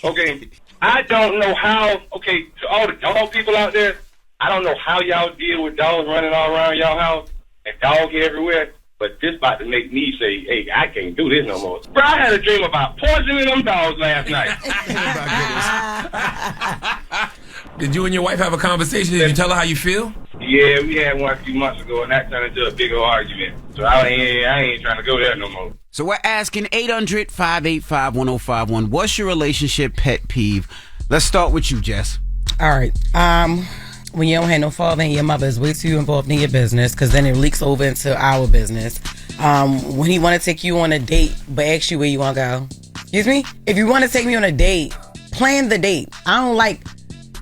Okay? I don't know how, to all the dog people out there, I don't know how y'all deal with dogs running all around y'all house and dogs everywhere, but this about to make me say, hey, I can't do this no more. Bro, I had a dream about poisoning them dogs last night. Did you and your wife have a conversation? Did you tell her how you feel? Yeah, we had one a few months ago, and that turned into a big old argument. So I ain't trying to go there no more. So we're asking 800-585-1051. What's your relationship pet peeve? Let's start with you, Jess. All right. When you don't have no father and your mother is way too involved in your business, because then it leaks over into our business. When he want to take you on a date, but ask you where you want to go. Excuse me? If you want to take me on a date, plan the date. I don't like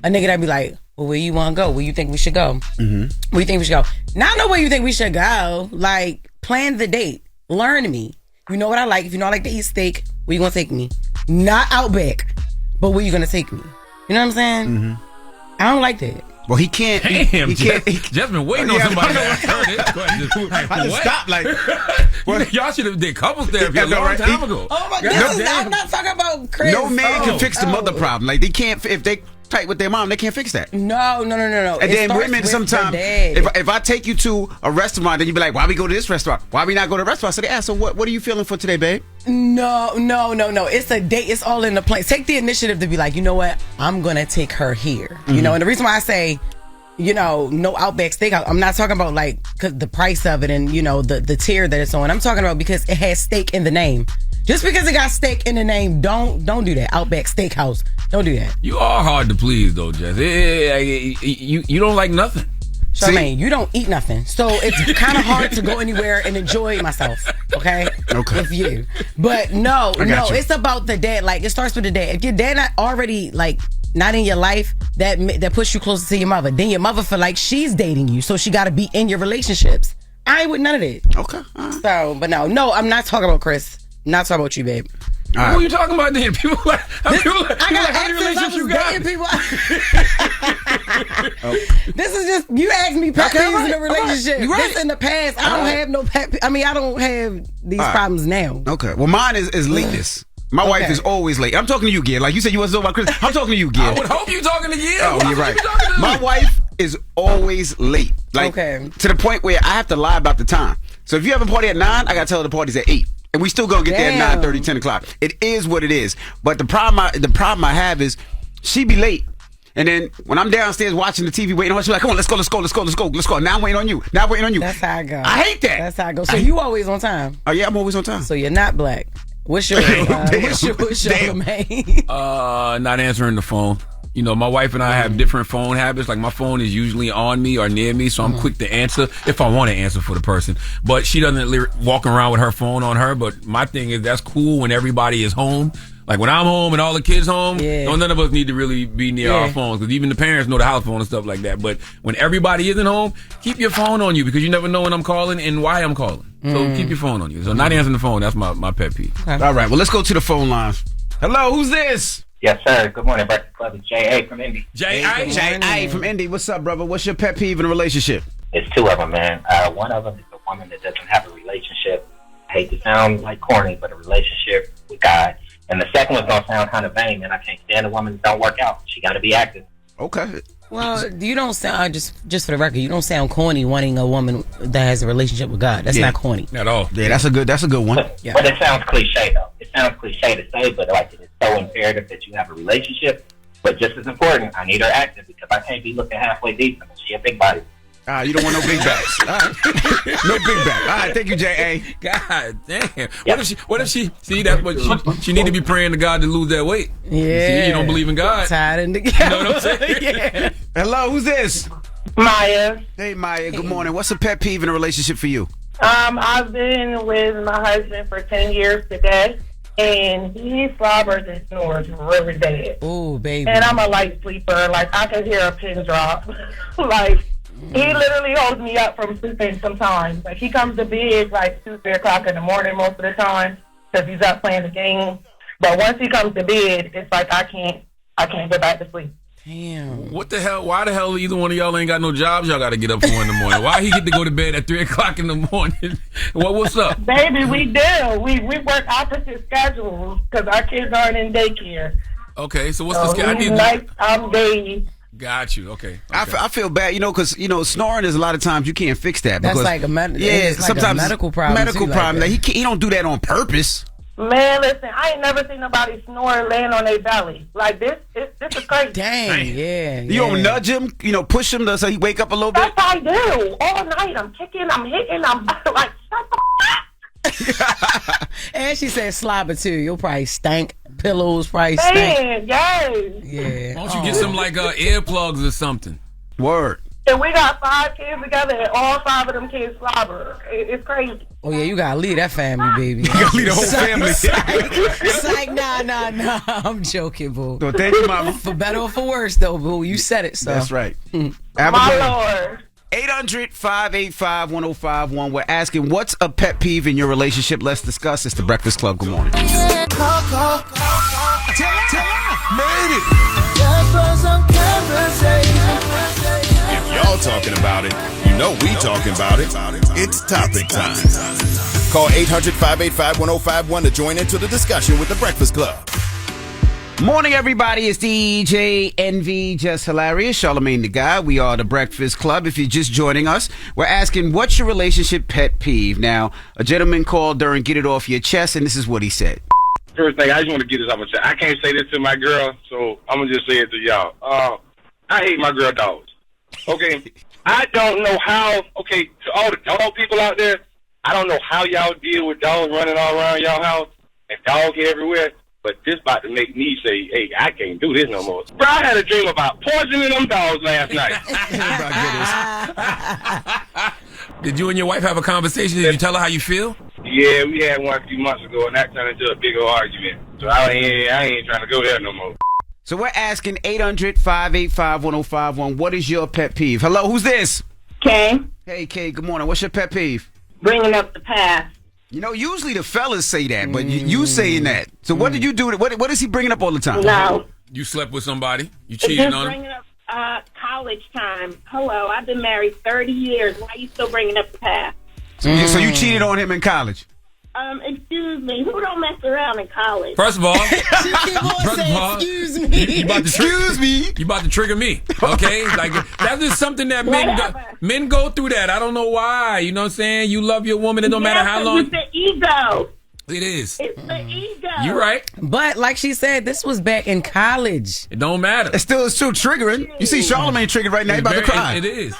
a nigga that be like, well, where you want to go? Where you think we should go? Mm-hmm. Where you think we should go? Not know where you think we should go. Like, plan the date. Learn me. You know what I like. If you know I like to eat steak, where you going to take me? Not Outback, but where you going to take me? You know what I'm saying? Mm-hmm. I don't like that. Well, he can't. Damn, Jess been waiting on somebody to ask her this question. I just stopped. Like, y'all should have did couples therapy a long time ago. Oh my God! I'm not talking about Chris. No man can fix the mother problem. Like, they can't. If they tight with their mom, they can't fix that. No. And then women sometimes, if I take you to a restaurant, then you be like, why we go to this restaurant? Why we not go to the restaurant? So they ask, so what are you feeling for today, babe? No. It's a date. It's all in the plan. Take the initiative to be like, you know what? I'm going to take her here. Mm-hmm. You know, and the reason why I say, no Outback Steakhouse, I'm not talking about like 'cause the price of it and, the tier that it's on. I'm talking about because it has steak in the name. Just because it got steak in the name, don't do that. Outback Steakhouse. Don't do that. You are hard to please, though, Jess. You don't like nothing. Charlamagne, you don't eat nothing. So it's kind of hard to go anywhere and enjoy myself, okay? Okay. With you. But no, it's about the dad. Like, it starts with the dad. If your dad not already, like, not in your life, that puts you closer to your mother. Then your mother feel like she's dating you, so she got to be in your relationships. I ain't with none of that. Okay. So, but no, I'm not talking about Chris. I'm not talking about you, babe. Who are you talking about then? People like, how many relationships you got? This is just, you asked me pet peeves in a relationship. You right. This in the past, I don't have no pet peeves. I mean, I don't have these problems now. Okay. Well, mine is lateness. My wife is always late. I'm talking to you, Gil. Like you said, you want to talk about Chris. I'm talking to you, Gil. I would hope you're talking to Gil. Oh, you're right. My wife is always late. Like, to the point where I have to lie about the time. So if you have a party at 9, I got to tell her the party's at 8. And we still gonna get there at 9:30, 10 o'clock. It is what it is. But the problem I have is she be late. And then when I'm downstairs watching the TV waiting on her, she's like, come on, let's go. Now I'm waiting on you. That's how I go. I hate that. That's how I go. So you always on time. Oh yeah, I'm always on time. So you're not black. What's your name? Not answering the phone. You know, my wife and I have different phone habits. Like, my phone is usually on me or near me, so I'm quick to answer if I want to answer for the person. But she doesn't walk around with her phone on her. But my thing is, that's cool when everybody is home. Like, when I'm home and all the kids home, none of us need to really be near our phones, because even the parents know the house phone and stuff like that. But when everybody isn't home, keep your phone on you, because you never know when I'm calling and why I'm calling. So keep your phone on you. So not answering the phone, that's my pet peeve. Okay. All right, well, let's go to the phone lines. Hello, who's this? Yes, sir. Good morning, Breakfast Club. It's J.A. from Indy. J.A. from Indy. What's up, brother? What's your pet peeve in a relationship? It's two of them, man. One of them is a woman that doesn't have a relationship. I hate to sound like corny, but a relationship with God. And the second one's going to sound kind of vain, man. I can't stand a woman that don't work out. She got to be active. Okay. Well, you don't sound, just for the record, you don't sound corny wanting a woman that has a relationship with God. That's not corny. At all. Yeah, that's a good one. But it sounds cliche, though. It sounds cliche to say, but like, it is so imperative that you have a relationship. But just as important, I need her active, because I can't be looking halfway decent. She a big body. You don't want no big backs. All right. No big back. All right, thank you, J.A. God damn. What if she see, that's what she need to be praying to God to lose that weight. Yeah. See, you don't believe in God. Tied in together. You know what I'm saying? Yeah. Hello, who's this? Maya. Hey, Maya, good morning. What's a pet peeve in a relationship for you? I've been with my husband for 10 years today, and he slobbers and snores really bad. Ooh, baby. And I'm a light sleeper. Like, I can hear a pin drop. Like, he literally holds me up from sleeping sometimes. Like, he comes to bed like 2, 3 o'clock in the morning most of the time, because he's up playing the game. But once he comes to bed, it's like I can't go back to sleep. Damn. What the hell? Why the hell either one of y'all ain't got no jobs y'all got to get up for in the morning? Why he get to go to bed at 3 o'clock in the morning? What's up? Baby, we do. We work opposite schedules because our kids aren't in daycare. Okay, so what's the schedule? He's night, I'm day. Got you. Okay. I feel bad, because snoring is a lot of times you can't fix that. That's Because, like sometimes a medical problem. Medical problem. Like, he don't do that on purpose. Man, listen, I ain't never seen nobody snore laying on their belly. Like, this is crazy. Dang, yeah. You don't nudge him, push him so he wake up a little bit? That's what I do. All night, I'm kicking, I'm hitting, I'm like, shut the And she said slobber too. You'll probably stank. Pillows probably stank. Man, yes. Yeah. Why don't you get some earplugs or something? Word. And we got 5 kids together, and all 5 of them kids slobber. It's crazy. Oh yeah, you gotta leave that family, baby. You gotta leave the whole family. Psych, nah. I'm joking, boo. So thank you, mama. For better or for worse, though, boo. You said it, so. That's right. My Lord. 800-585-1051. We're asking, what's a pet peeve in your relationship? Let's discuss. It's the Breakfast Club. Good morning. Made it. If y'all talking about it, you know we talking about it. It's topic time. Call 800-585-1051 to join into the discussion with the Breakfast Club. Morning, everybody. It's DJ NV, Jess Hilarious, Charlamagne the Guy. We are the Breakfast Club. If you're just joining us, we're asking, what's your relationship pet peeve? Now, a gentleman called during Get It Off Your Chest, and this is what he said. First thing, I just want to get this off my chest. I can't say this to my girl, so I'm going to just say it to y'all. I hate my girl dogs. Okay? I don't know how, to all the dog people out there, I don't know how y'all deal with dogs running all around y'all house. and dog everywhere. But this about to make me say, hey, I can't do this no more. Bro, I had a dream about poisoning them dogs last night. Did you and your wife have a conversation? Did you tell her how you feel? Yeah, we had one a few months ago, and that turned into a big old argument. So I ain't trying to go there no more. So we're asking 800-585-1051, what is your pet peeve? Hello, who's this? Kay. Hey, Kay, good morning. What's your pet peeve? Bringing up the past. You know, usually the fellas say that, but you saying that. So what did you do? What is he bringing up all the time? No. You slept with somebody? You cheated on him? Bringing up college time. Hello, I've been married 30 years. Why are you still bringing up the past? So you cheated on him in college? Excuse me. Who don't mess around in college? First of all, excuse me. You about to trigger me, okay? Like that's just something that men go through. That I don't know why. You know what I'm saying? You love your woman. It don't matter how long. It's the ego. It is. It's the ego. You're right. But like she said, this was back in college. It don't matter. It's still triggering. You see Charlamagne triggered right now. He's about to cry. It is.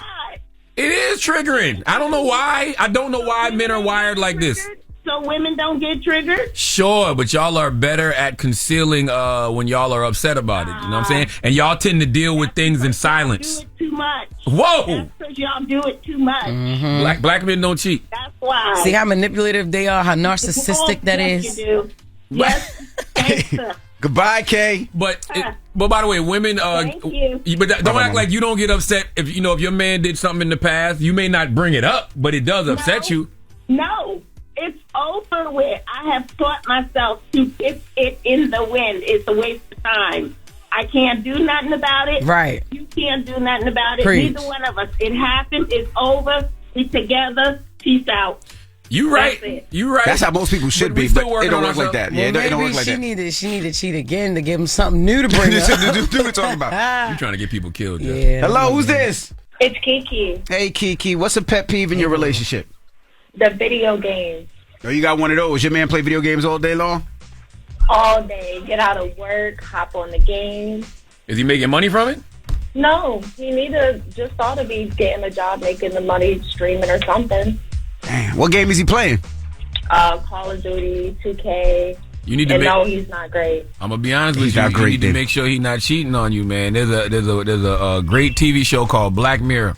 It is triggering. I don't know why. I don't know why men are wired like this. So women don't get triggered? Sure, but y'all are better at concealing when y'all are upset about it. You know what I'm saying? And y'all tend to deal with things in silence. Do it too much. Whoa! That's because y'all do it too much. Mm-hmm. Black men don't cheat. That's why. See how manipulative they are, how narcissistic that is? You do. Yes, gangster. Goodbye, Kay. But by the way, women. Thank you. But don't act like you don't get upset if your man did something in the past. You may not bring it up, but it does upset you. No. It's over with. I have taught myself to kick it in the wind. It's a waste of time. I can't do nothing about it. Right. You can't do nothing about it. Preach. Neither one of us. It happened. It's over. We together. Peace out. You right. You right. That's how most people should be, but it don't work like that. Yeah, it don't work like that. She need to cheat again to give him something new to bring up. Do we talk about? You trying to get people killed, Jess. Yeah. Hello, who's this? It's Kiki. Hey, Kiki. What's a pet peeve in your relationship? The video games. Oh, you got one of those. Your man play video games all day long? All day. Get out of work, hop on the game. Is he making money from it? No, he just ought to be getting a job, making the money, streaming or something. Damn. What game is he playing? Call of Duty, 2K. You need to no, he's not great. I'm gonna be honest with you. You need to make sure he's not cheating on you, man. There's a great TV show called Black Mirror,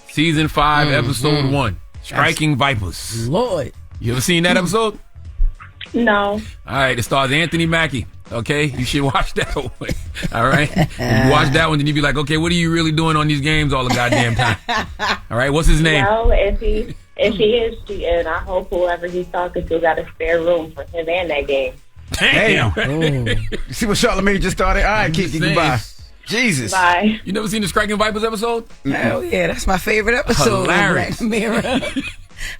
season 5, episode 1, Striking Vipers. Lord. You ever seen that episode? No. All right, it stars Anthony Mackie. Okay, you should watch that one. All right, you watch that one, then you be like, okay, what are you really doing on these games all the goddamn time? All right, what's his name? Well, if he is cheating, I hope whoever he's talking to got a spare room for him and that game. Damn. You see what Charlamagne just started? All right, Kiki, goodbye. Jesus. Bye. You never seen the Striking Vipers episode? Hell yeah, that's my favorite episode. Hilarious. Black Mirror.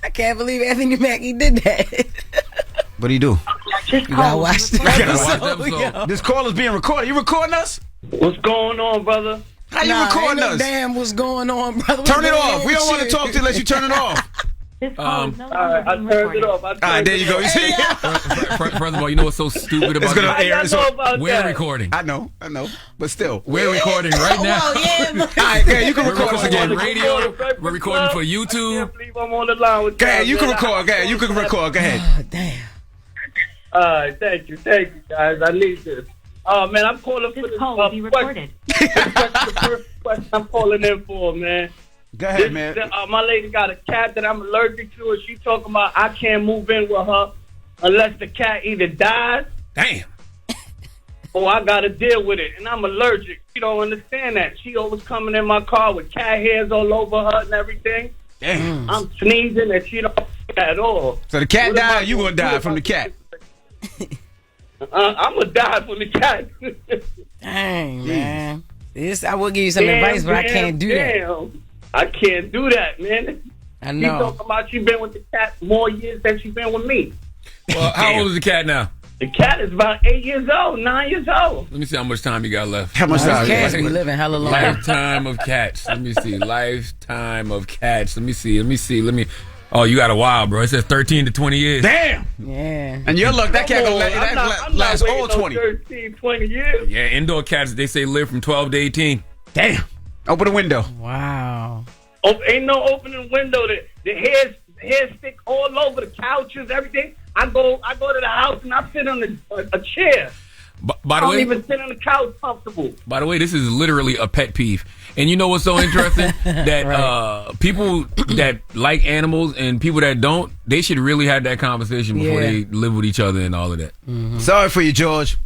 I can't believe Anthony Mackie did that. What'd he do? You gotta watch the episode. This call is being recorded. You recording us? What's going on, brother? How you recording us? Damn, what's going on, brother? Turn it off. We don't want to talk to you unless you turn it off. All right, I turned it off. All right, there you go. You see? First of all, you know what's so stupid about that? We're recording. I know. But still. We're recording right now. Well, yeah, all right, yeah, you can record us again. Radio. We're recording for YouTube. I can't believe I'm on the line with Go ahead, you can record. Go ahead, you can record. Go ahead. Oh, damn. All right, thank you, guys. I need this. Oh, man, I'm calling for this call will be recorded. That's the first question I'm calling in for, man. Go ahead, man. My lady got a cat that I'm allergic to, and she talking about I can't move in with her unless the cat either dies. Damn. Or I got to deal with it, and I'm allergic. She don't understand that. She always coming in my car with cat hairs all over her and everything. Damn. I'm sneezing, and she don't at all. So the cat died, you gonna die from the cat? I'm gonna die from the cat. Dang, man. I will give you some advice, but I can't do that. I can't do that, man. I know. She talking about she been with the cat more years than she been with me. Well, how old is the cat now? The cat is about 8 years old, 9 years old. Let me see how much time you got left. How much time? Cats be living hella long. Lifetime of cats. Let me see. Lifetime of cats. Let me see. Oh, you got a while, bro. It says 13 to 20 years. Damn. Yeah. And your luck, that cat gonna last all 20. 13, 20 years. Yeah, indoor cats, they say live from 12 to 18. Damn. Open the window. Wow. Ain't no opening window. The hairs stick all over the couches, everything. I go to the house and I sit on a chair. By the I way, don't even sit on the couch comfortable. By the way, this is literally a pet peeve. And you know what's so interesting? That people that like animals and people that don't, they should really have that conversation before they live with each other and all of that. Mm-hmm. Sorry for you, George.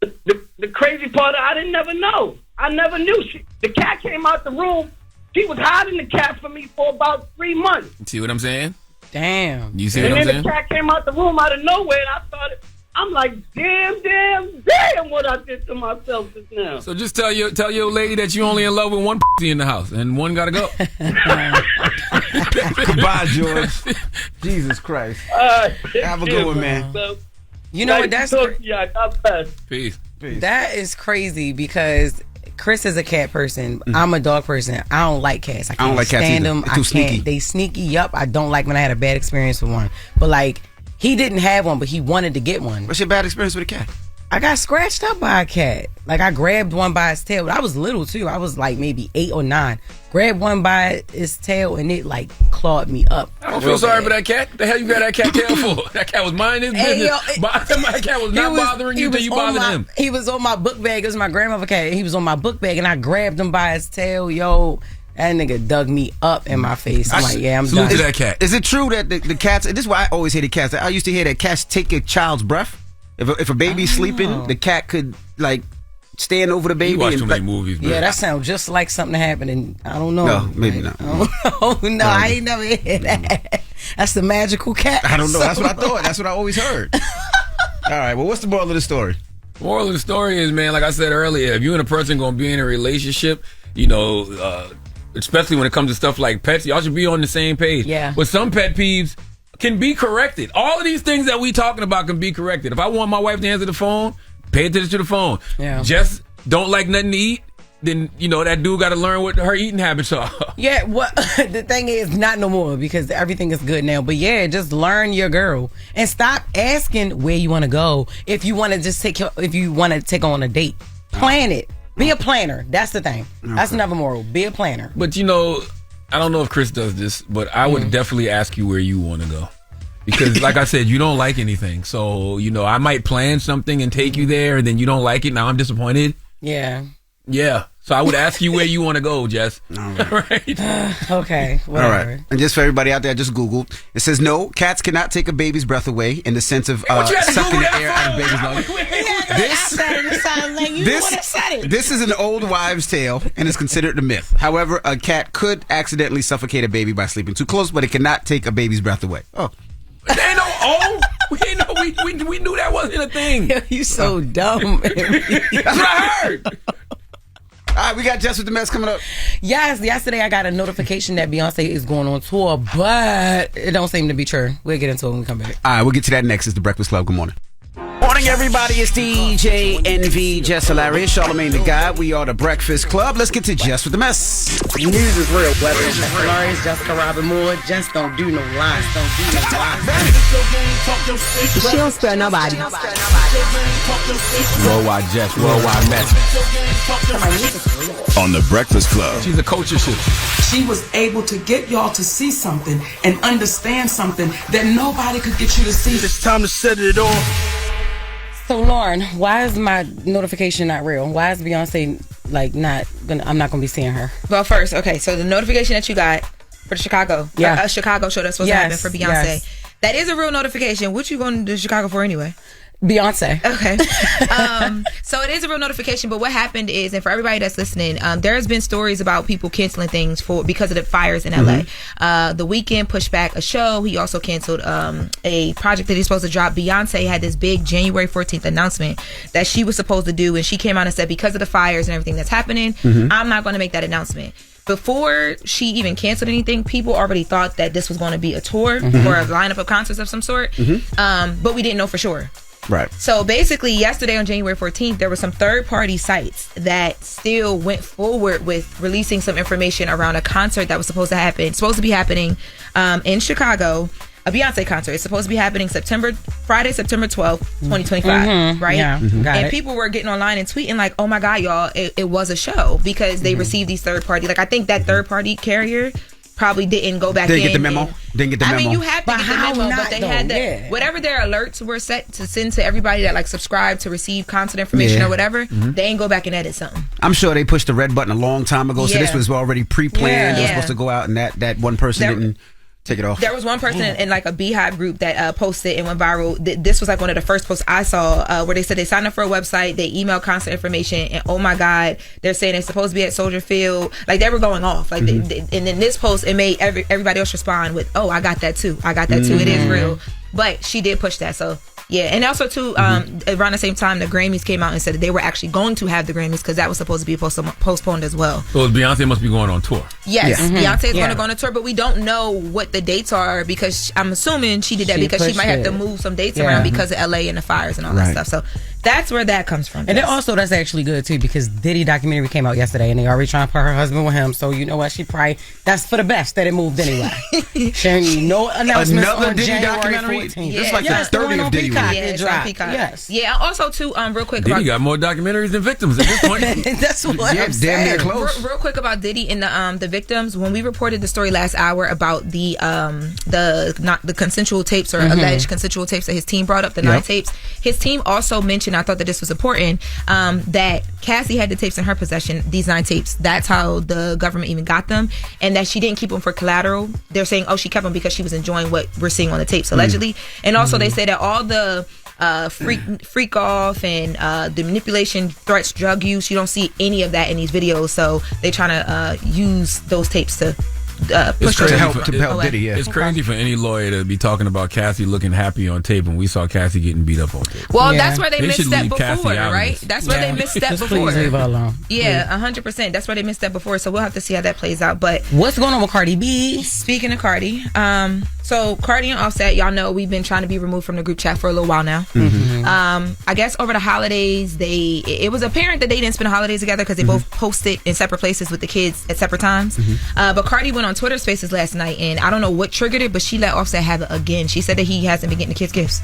The crazy part, I didn't never know. I never knew. The cat came out the room. She was hiding the cat from me for about 3 months. See what I'm saying? Damn. You see what I'm saying? And then the cat came out the room out of nowhere, and I'm like, damn what I did to myself just now. So just tell your lady that you only in love with one pussy in the house and one gotta go. Goodbye, George. Jesus Christ. Have a good one, man. You know what? That's Peace. That is crazy because Chris is a cat person. I'm a dog person. I don't like cats. I can't don't like cats stand either. them. They're I too can't. sneaky. They sneaky. Yup. I don't like when I had a bad experience with one. But like, he didn't have one, but he wanted to get one. What's your bad experience with a cat? I got scratched up by a cat. Like, I grabbed one by its tail. I was little too. I was like maybe 8 or 9. Grabbed one by its tail and it like clawed me up. I don't feel sorry for that cat. The hell you got that cat tail for? That cat was minding his business. That cat was not bothering you till you bothered him. He was on my book bag. It was my grandmother cat. He was on my book bag and I grabbed him by his tail. Yo, that nigga dug me up in my face. I'm like, yeah, I'm done. To that cat. Is it true that the cats, this is why I always hated cats. I used to hear that cats take a child's breath. If a baby's sleeping, the cat could like stand over the baby. You watch and too many movies, man. Yeah, that sounds just like something that happened, and I don't know. No, maybe not. Oh no, I ain't never heard that. That's the magical cat. I don't know. That's what I thought. That's what I always heard. All right. Well, what's the moral of the story? Moral of the story is, man, like I said earlier, if you and a person gonna be in a relationship, you know, especially when it comes to stuff like pets, y'all should be on the same page. Yeah. But some pet peeves can be corrected. All of these things that we talking about can be corrected. If I want my wife to answer the phone, pay attention to the phone. Yeah. Just don't like nothing to eat, then, you know, that dude got to learn what her eating habits are. Yeah, the thing is, not no more because everything is good now. But yeah, just learn your girl and stop asking where you want to go. If you want to just take on a date, plan it. Be a planner. That's the thing. Okay. That's another moral. Be a planner. But you know, I don't know if Chris does this, but I would definitely ask you where you want to go. Because like I said, you don't like anything. So, you know, I might plan something and take you there and then you don't like it. Now I'm disappointed. Yeah. Yeah. So I would ask you where you want to go, Jess. All right. Okay. Whatever. All right. And just for everybody out there, I just Googled. It says, no, cats cannot take a baby's breath away in the sense of sucking the air out of baby's lungs. This is an old wives' tale and is considered a myth. However, a cat could accidentally suffocate a baby by sleeping too close, but it cannot take a baby's breath away. Oh. There ain't no we knew that wasn't a thing. Yo, you so dumb. That's what I heard. All right, we got Jess With The Mess coming up. Yes, yesterday I got a notification that Beyonce is going on tour, but it don't seem to be true. We'll get into it when we come back. All right, we'll get to that next. It's The Breakfast Club. Good morning. Morning, everybody. It's DJ NV, Jess Hilarious, Charlamagne the Guy. We are The Breakfast Club. Let's get to Jess With The Mess. News is real, weather is Jess Hilarious, Jessica Robin Moore. Just don't do no lies. Don't do no lies. She don't spare nobody. Worldwide Jess, worldwide mess. On The Breakfast Club. She's a culture shift. She was able to get y'all to see something and understand something that nobody could get you to see. It's time to set it off. So Lauren, why is my notification not real? Why is Beyonce I'm not gonna be seeing her? Well, first, okay, so the notification that you got for the Chicago Chicago show that's supposed to happen for Beyonce, that is a real notification. What you going to Chicago for anyway? Beyonce. Okay. So it is a real notification, but what happened is, and for everybody that's listening, there's been stories about people canceling things because of the fires in LA. The Weeknd pushed back a show. He also canceled a project that he's supposed to drop. Beyonce had this big January 14th announcement that she was supposed to do, and she came out and said, because of the fires and everything that's happening, I'm not going to make that announcement. Before she even canceled anything, people already thought that this was going to be a tour or a lineup of concerts of some sort, but we didn't know for sure. Right. So basically, yesterday on January 14th, there were some third-party sites that still went forward with releasing some information around a concert that was supposed to be happening in Chicago, a Beyonce concert. It's supposed to be happening Friday, September 12th, 2025, right? Yeah, and people were getting online and tweeting like, oh my God, y'all, it was a show because they received these third-party. Like, I think that third-party carrier probably didn't go back in. Didn't get the memo. Didn't get the memo. I mean, you have to But get the how memo, not, but they though? had Yeah. whatever their alerts were set to send to everybody that like subscribe to receive content information Yeah. or whatever. Mhm. They ain't go back and edit something. I'm sure they pushed the red button a long time ago, so this Yeah. was already pre-planned. It was Yeah. supposed to go out, and that one person didn't take it off. There was one person in like a Beehive group that posted and went viral. This was like one of the first posts I saw where they said they signed up for a website, they emailed constant information, and oh my God, they're saying they're supposed to be at Soldier Field. Like they were going off. Like and in this post, it made everybody else respond with, "Oh, I got that too. I got that too. It is real." But she did push that, so. Yeah, and also too, around the same time, the Grammys came out and said that they were actually going to have the Grammys because that was supposed to be postponed as well. So Beyonce must be going on tour. Yes, Yeah. Beyonce is Yeah. going to go on a tour, but we don't know what the dates are because I'm assuming she did that because she pushed might have to it. move some dates Yeah. around because of LA and the fires and all Right. that stuff. So that's where that comes from. And then also, that's actually good too because Diddy documentary came out yesterday and they already trying to put her husband with him. So you know what? She probably, that's for the best that it moved anyway. Sharing you no announcements Another on Diddy January documentary? 14th. This is like the Yes, 30th one on Diddy Peacock, one. it it's on dropped. Peacock. Yes. Yeah. Also, too, real quick. Diddy got more documentaries than victims at this point. That's what I'm saying. Real quick about Diddy and the victims. When we reported the story last hour about the consensual tapes or alleged consensual tapes that his team brought up, the 9 tapes, his team also mentioned, I thought that this was important, that Cassie had the tapes in her possession, these 9 tapes. That's how the government even got them, and that she didn't keep them for collateral. They're saying, oh, she kept them because she was enjoying what we're seeing on the tapes, allegedly. And also they say that all the freak off and the manipulation, threats, drug use, you don't see any of that in these videos, so they're trying to use those tapes to push her to help Diddy. Yeah, It's crazy for any lawyer to be talking about Cassie looking happy on tape, and we saw Cassie getting beat up on tape. Well, that's where they should misstep leave Cassie before, out of right? this. That's where they misstep Just before. please leave her alone. Yeah, 100%. That's where they misstep before. So we'll have to see how that plays out. But what's going on with Cardi B? Speaking of Cardi, so Cardi and Offset, y'all know we've been trying to be removed from the group chat for a little while now. I guess over the holidays, it was apparent that they didn't spend the holidays together because they both posted in separate places with the kids at separate times. But Cardi went on Twitter Spaces last night, and I don't know what triggered it, but she let Offset have it again. She said that he hasn't been getting the kids gifts.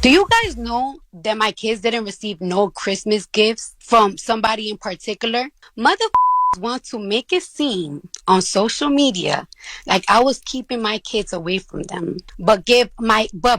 Do you guys know that my kids didn't receive no Christmas gifts from somebody in particular? Motherfuckers want to make it seem on social media like I was keeping my kids away from them, but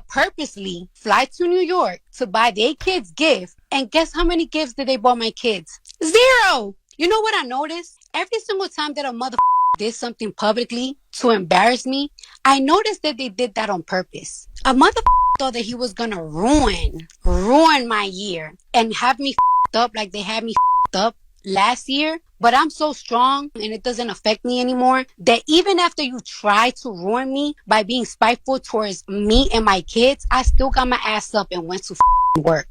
purposely fly to New York to buy their kids gifts. And guess how many gifts did they buy my kids? 0. You know what I noticed? Every single time that a motherfucker did something publicly to embarrass me, I noticed that they did that on purpose. A motherfucker thought that he was gonna ruin my year and have me up like they had me up last year. But I'm so strong and it doesn't affect me anymore that even after you try to ruin me by being spiteful towards me and my kids, I still got my ass up and went to work.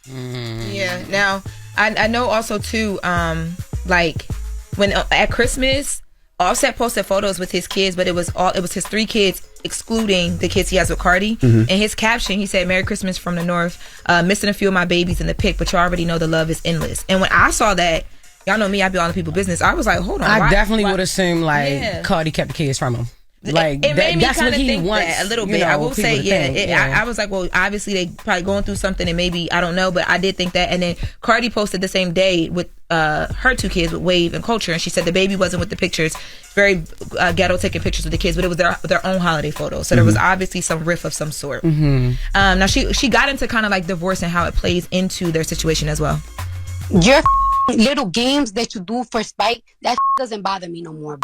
Yeah. Now, I know also too, like when at Christmas, Offset posted photos with his kids, but it was his 3 kids, excluding the kids he has with Cardi. And his caption, he said, "Merry Christmas from the North. Missing a few of my babies in the pic, but you already know the love is endless." And when I saw that, y'all know me, I be all the people business. I was like, hold on. I definitely would assume like Cardi kept the kids from him. Like it made me that's kind what of he think wants. that a little you bit. know, I will say, people to think. I was like, well, obviously they probably going through something, and maybe I don't know, but I did think that. And then Cardi posted the same day with her 2 kids with Wave and Culture, and she said the baby wasn't with the pictures. Very ghetto taking pictures with the kids, but it was their own holiday photos. So there was obviously some riff of some sort. Now she got into kind of like divorce and how it plays into their situation as well. Your little games that you do for spite, that doesn't bother me no more.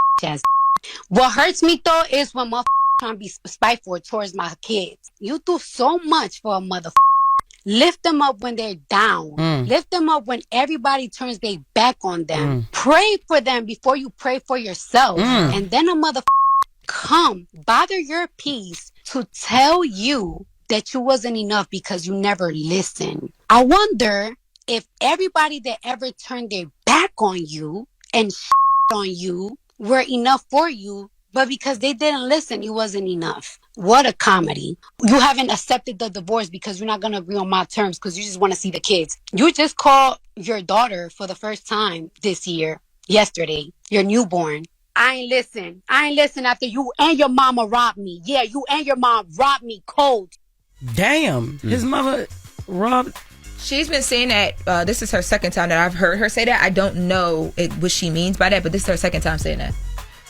What hurts me though is when motherfuckers trying to be spiteful towards my kids. You do so much for a motherfucker. Lift them up when they're down. Lift them up when everybody turns their back on them. Pray for them before you pray for yourself. And then a motherfucker come bother your peace to tell you that you wasn't enough because you never listened. I wonder if everybody that ever turned their back on you and on you were enough for you, but because they didn't listen, it wasn't enough. What a comedy. You haven't accepted the divorce because you're not going to agree on my terms because you just want to see the kids. You just called your daughter for the first time this year, yesterday, your newborn. I ain't listen after you and your mama robbed me. Yeah, you and your mom robbed me cold. Damn. His mother robbed. She's been saying that this is her second time that I've heard her say that. I don't know what she means by that, but this is her second time saying that.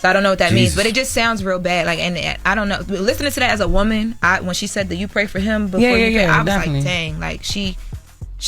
So I don't know what that means, Jesus. but it just sounds real bad. Like, and I don't know. Listening to that as a woman, when she said that you pray for him before you pray, I was definitely. like, dang, like she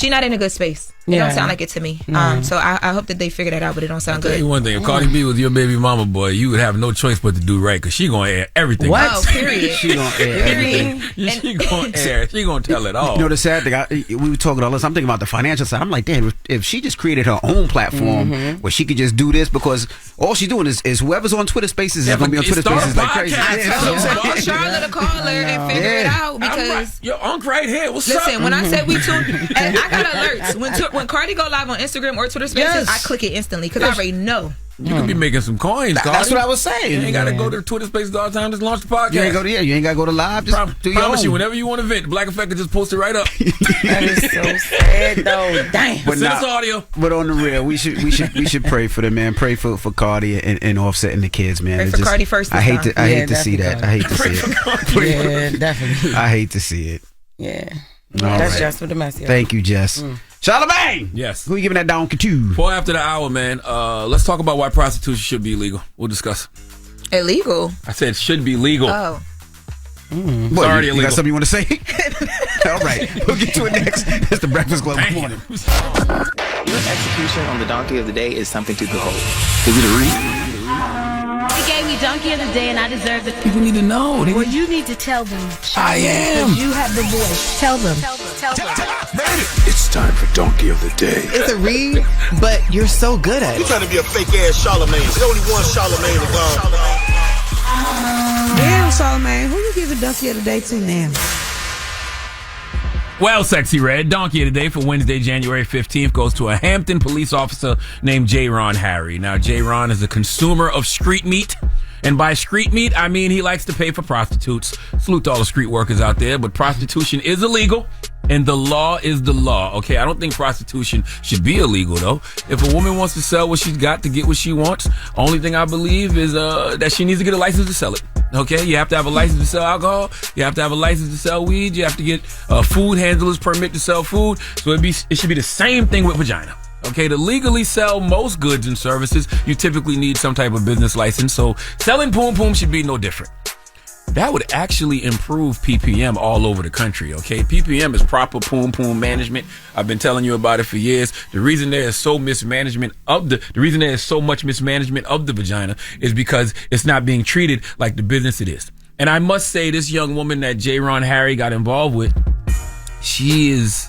not in a good space. It Yeah. don't sound like it to me. No. So I hope that they figure that out, but it don't sound Tell good. you one thing, if Cardi B was your baby mama, boy, you would have no choice but to do right, because she gonna air everything. What? Oh, period. She gonna air everything. She gonna air. She gonna tell it all. You know the sad thing, we were talking all this. I'm thinking about the financial side. I'm like, damn, if she just created her own platform where she could just do this, because all she's doing is whoever's on Twitter Spaces is gonna be on Twitter Spaces like crazy. Tell Charlotte to call her and figure it out, because Your uncle right here. What's up? listen, when I said we tuned, and I got alerts when Cardi go live on Instagram or Twitter Spaces, I click it instantly because I already know. You could be making some coins, Cardi. That's what I was saying. You ain't gotta go to Twitter Spaces all the time. Just launch the podcast. You ain't gotta go to live. Just do your Promise own. you, whenever you want to vent, Black Effect can just post it right up. That is so sad, though. Damn. But Send us audio. But on the real, we should pray for them, man. Pray for Cardi and Offset and the kids, man. Pray It's for just- Cardi first. I hate to see that. I hate to see it. Yeah, definitely. I hate to see it. Yeah. All That's right. Jess with the mess. Yeah. Thank you, Jess. Charlamagne! Yes. Who you giving that donkey to? Boy, after the hour, man, let's talk about why prostitution should be illegal. We'll discuss. Illegal? I said should be legal. Oh. It's already you illegal. got something you want to say? All right. We'll get to it next. It's the Breakfast Club. Good morning. Your execution on the donkey of the day is something to behold. Is it a read? He gave me donkey of the day, and I deserve it. People need to know. Well, you need to tell them. I am. Because you have the voice. Tell them. It's time for Donkey of the Day. It's a read, but you're so good at You it. trying to be a fake ass Charlamagne. There's only one Charlamagne around. Damn, Charlamagne, who you giving donkey of the day to now? Well, Sexy Red, Donkey of the Day for Wednesday, January 15th goes to a Hampton police officer named J. Ron Harry. Now, J. Ron is a consumer of street meat. And by street meat, I mean he likes to pay for prostitutes. Salute to all the street workers out there, but prostitution is illegal, and the law is the law, okay? I don't think prostitution should be illegal, though. If a woman wants to sell what she's got to get what she wants, only thing I believe is that she needs to get a license to sell it, okay? You have to have a license to sell alcohol. You have to have a license to sell weed. You have to get a food handler's permit to sell food. So it should be the same thing with vagina. Okay, to legally sell most goods and services, you typically need some type of business license. So selling poom poom should be no different. That would actually improve PPM all over the country, okay? PPM is proper poom poom management. I've been telling you about it for years. The reason there is so mismanagement of the reason there is so much mismanagement of the vagina is because it's not being treated like the business it is. And I must say, this young woman that J. Ron Harry got involved with, she is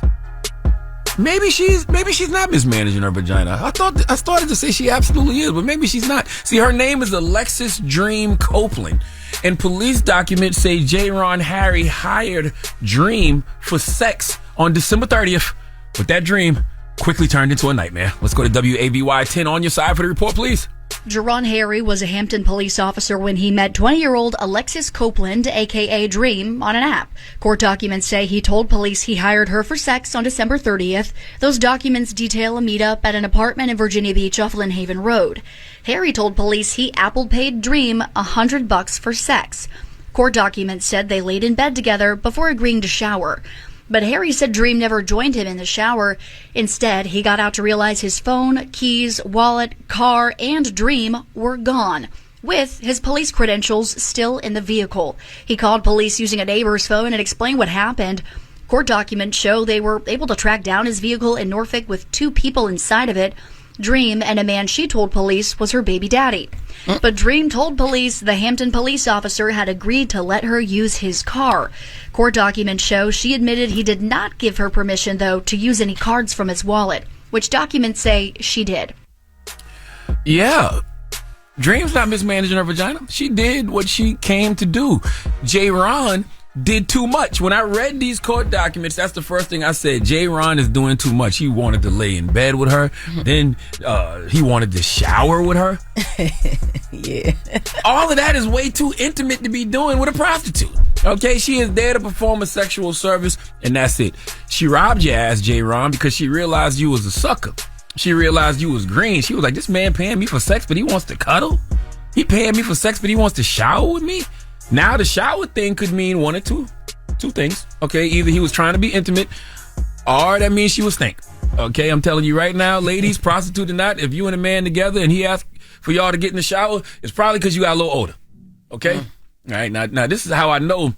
maybe she's not mismanaging her vagina. I started to say she absolutely is, but maybe she's not. See, her name is Alexis Dream Copeland, and police documents say J. Ron Harry hired Dream for sex on December 30th, but that dream quickly turned into a nightmare. Let's go to WAVY 10 on your side for the report, please. Jerron Harry was a Hampton police officer when he met 20-year-old Alexis Copeland, a.k.a. Dream, on an app. Court documents say he told police he hired her for sex on December 30th. Those documents detail a meetup at an apartment in Virginia Beach off Lynn Haven Road. Harry told police he Apple paid Dream $100 for sex. Court documents said they laid in bed together before agreeing to shower. But Harry said Dream never joined him in the shower. Instead, he got out to realize his phone, keys, wallet, car, and Dream were gone, with his police credentials still in the vehicle. He called police using a neighbor's phone and explained what happened. Court documents show they were able to track down his vehicle in Norfolk with 2 people inside of it, Dream and a man she told police was her baby daddy. But Dream told police the Hampton police officer had agreed to let her use his car. Court documents show she admitted he did not give her permission, though, to use any cards from his wallet, which documents say she did. Yeah. Dream's not mismanaging her vagina. She did what she came to do. J. Ron did too much. When I read these court documents, that's the first thing I said. J. Ron is doing too much. He wanted to lay in bed with her. Then he wanted to shower with her. Yeah. All of that is way too intimate to be doing with a prostitute. Okay, she is there to perform a sexual service, and that's it. She robbed your ass, J. Ron, because she realized you was a sucker. She realized you was green. She was like, this man paying me for sex, but he wants to cuddle? He paying me for sex, but he wants to shower with me? Now the shower thing could mean one or two things. Okay, either he was trying to be intimate, or that means she was stink. Okay, I'm telling you right now, ladies, prostitute or not, if you and a man together and he asks for y'all to get in the shower, it's probably because you got a little older. Okay? All right, now this is how I know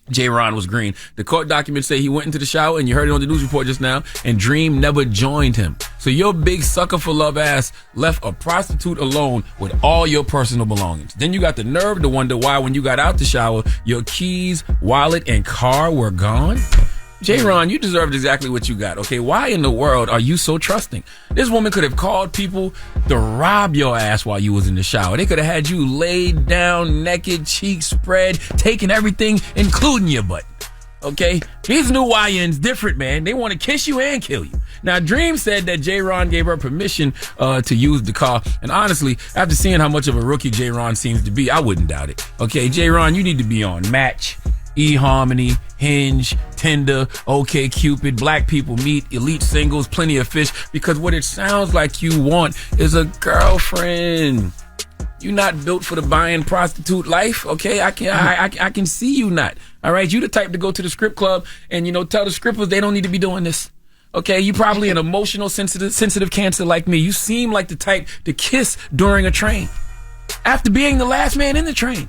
J-Ron was green. The court documents say he went into the shower, and you heard it on the news report just now, and Dream never joined him. So your big sucker for love ass left a prostitute alone with all your personal belongings. Then you got the nerve to wonder why when you got out the shower, your keys, wallet, and car were gone? J-Ron, you deserved exactly what you got, okay? Why in the world are you so trusting? This woman could have called people to rob your ass while you was in the shower. They could have had you laid down, naked, cheeks spread, taking everything, including your butt, okay? These new YNs different, man. They want to kiss you and kill you. Now, Dream said that J-Ron gave her permission to use the car. And honestly, after seeing how much of a rookie J-Ron seems to be, I wouldn't doubt it. Okay, J-Ron, you need to be on Match, eHarmony, Hinge, Tinder, OkCupid, Black People Meet, Elite Singles, Plenty of Fish, because what it sounds like you want is a girlfriend. You not built for the buying prostitute life, okay? I can see you not. All right, you the type to go to the strip club and tell the strippers they don't need to be doing this. Okay, you probably an emotional sensitive cancer like me. You seem like the type to kiss during a train after being the last man in the train.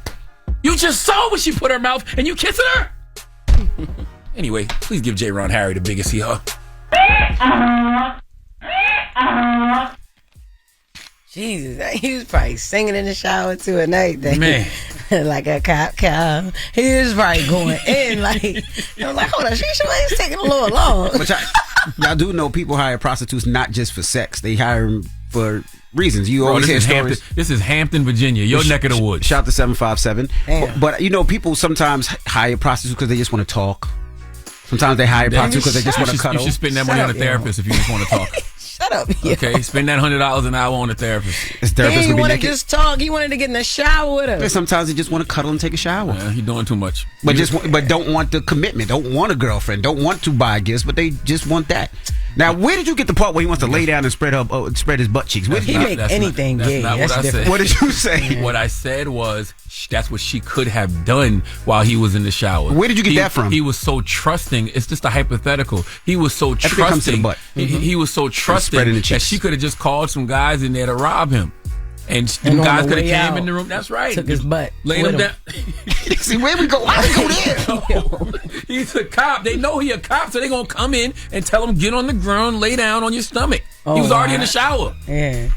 You just saw what she put her mouth and you kissing her? Anyway, please give J-Ron Harry the biggest hug. Jesus, he was probably singing in the shower too at night. Man. Like a cop. He was probably going in like, I was like, hold on, she's taking a little long. But y'all do know people hire prostitutes not just for sex. They hire them for reasons. You always hear stories. This is Hampton, Virginia, your neck of the woods. Shout to 757. But people sometimes hire prostitutes because they just want to talk. Sometimes they hire prostitutes because they just want to cuddle. You should spend that money on a therapist if you just want to talk. Shut up, okay? Spend that $100 an hour on a therapist. This therapist he will be wanted naked. to just talk. He wanted to get in the shower with her. Sometimes they just want to cuddle and take a shower. Yeah, you're doing too much. But don't want the commitment. Don't want a girlfriend. Don't want to buy gifts. But they just want that. Now, where did you get the part where he wants to lay down and spread his butt cheeks? He make anything gay. That's what I said. What did you say? What I said was that's what she could have done while he was in the shower. Where did you get that from? He was so trusting. It's just a hypothetical. He was so trusting. He was so trusting that she could have just called some guys in there to rob him. And guys could have came in the room. That's right. Took his butt. Laid him down. See, where we go? Why we go there? He's a cop. They know he a cop, so they going to come in and tell him, get on the ground, lay down on your stomach. He was already in the shower. Yeah.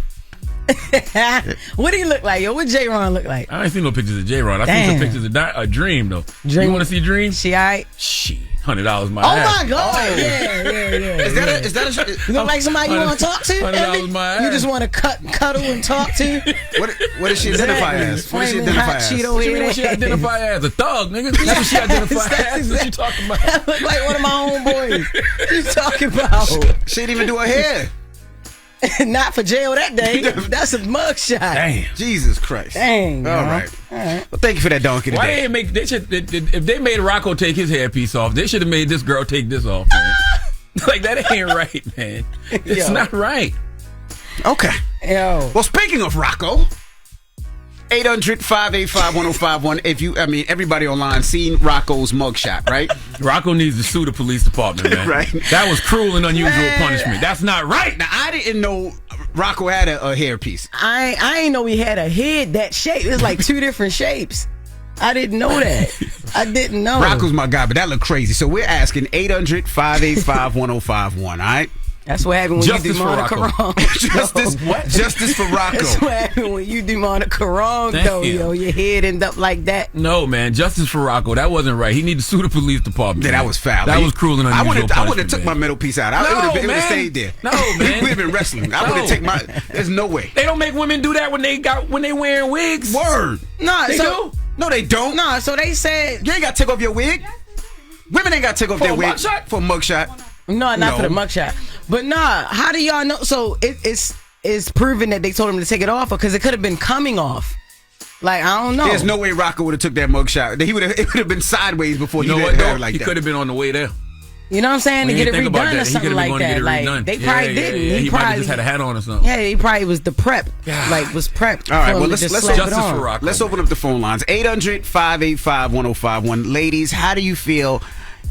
What do he look like, yo? What J-Ron look like? I ain't seen no pictures of J-Ron. I seen some pictures of Dream, though. You want to see Dream? She all right? Shit. $100 my ass. My God. Yeah. Is that a you look like somebody you want to talk to? $100 my ass. You just want to cuddle and talk to? What does she identify as? What does she identify as? What she identify as? A thug, nigga. That's what she identify as. What you talking about? That look like one of my homeboys. What you talking about? She didn't even do her hair. Not for jail that day. That's a mugshot. Damn. Jesus Christ. Dang. All right. Well, thank you for that donkey today. Why they make if they made Rocco take his hairpiece off, they should have made this girl take this off, man. Like, that ain't right, man. It's not right. Okay. Yo. Well, speaking of Rocco, 800-585-1051. Everybody online seen Rocco's mugshot, right? Rocco needs to sue the police department, man. Right. That was cruel and unusual punishment. That's not right. Now, I didn't know Rocco had a hairpiece. I didn't know he had a head that shape. It's like two different shapes. I didn't know that. I didn't know. Rocco's my guy, but that looked crazy. So we're asking 800-585-1051, all right? That's what happened when you demonic wrong. Justice for Rocco. That's what happened when you demonic wrong, though, yo. Your head end up like that. No, man. Justice for Rocco. That wasn't right. He needed to sue the police department. Yeah, that was foul. That was cruel and unusual. I would have took my middle piece out. It would have stayed there. No, man. We would have been wrestling. I would have taken my. There's no way. They don't make women do that when they wearing wigs. Word. No, they do. No, they don't. No, so they said you ain't got to take off your wig. Women ain't got to take off their wig for a mugshot. No, not for the mugshot. But how do y'all know? So it's proven that they told him to take it off, because it could have been coming off. Like, I don't know. There's no way Rocco would have took that mugshot. It would have been sideways before he did it like that. He could have been on the way there. You know what I'm saying? To get it redone or something like that. Like, they probably didn't. Yeah. He probably just had a hat on or something. Yeah, he probably was the prep. Was prepped. All right, well, let's Rocco, open up the phone lines. 800-585-1051. Ladies, how do you feel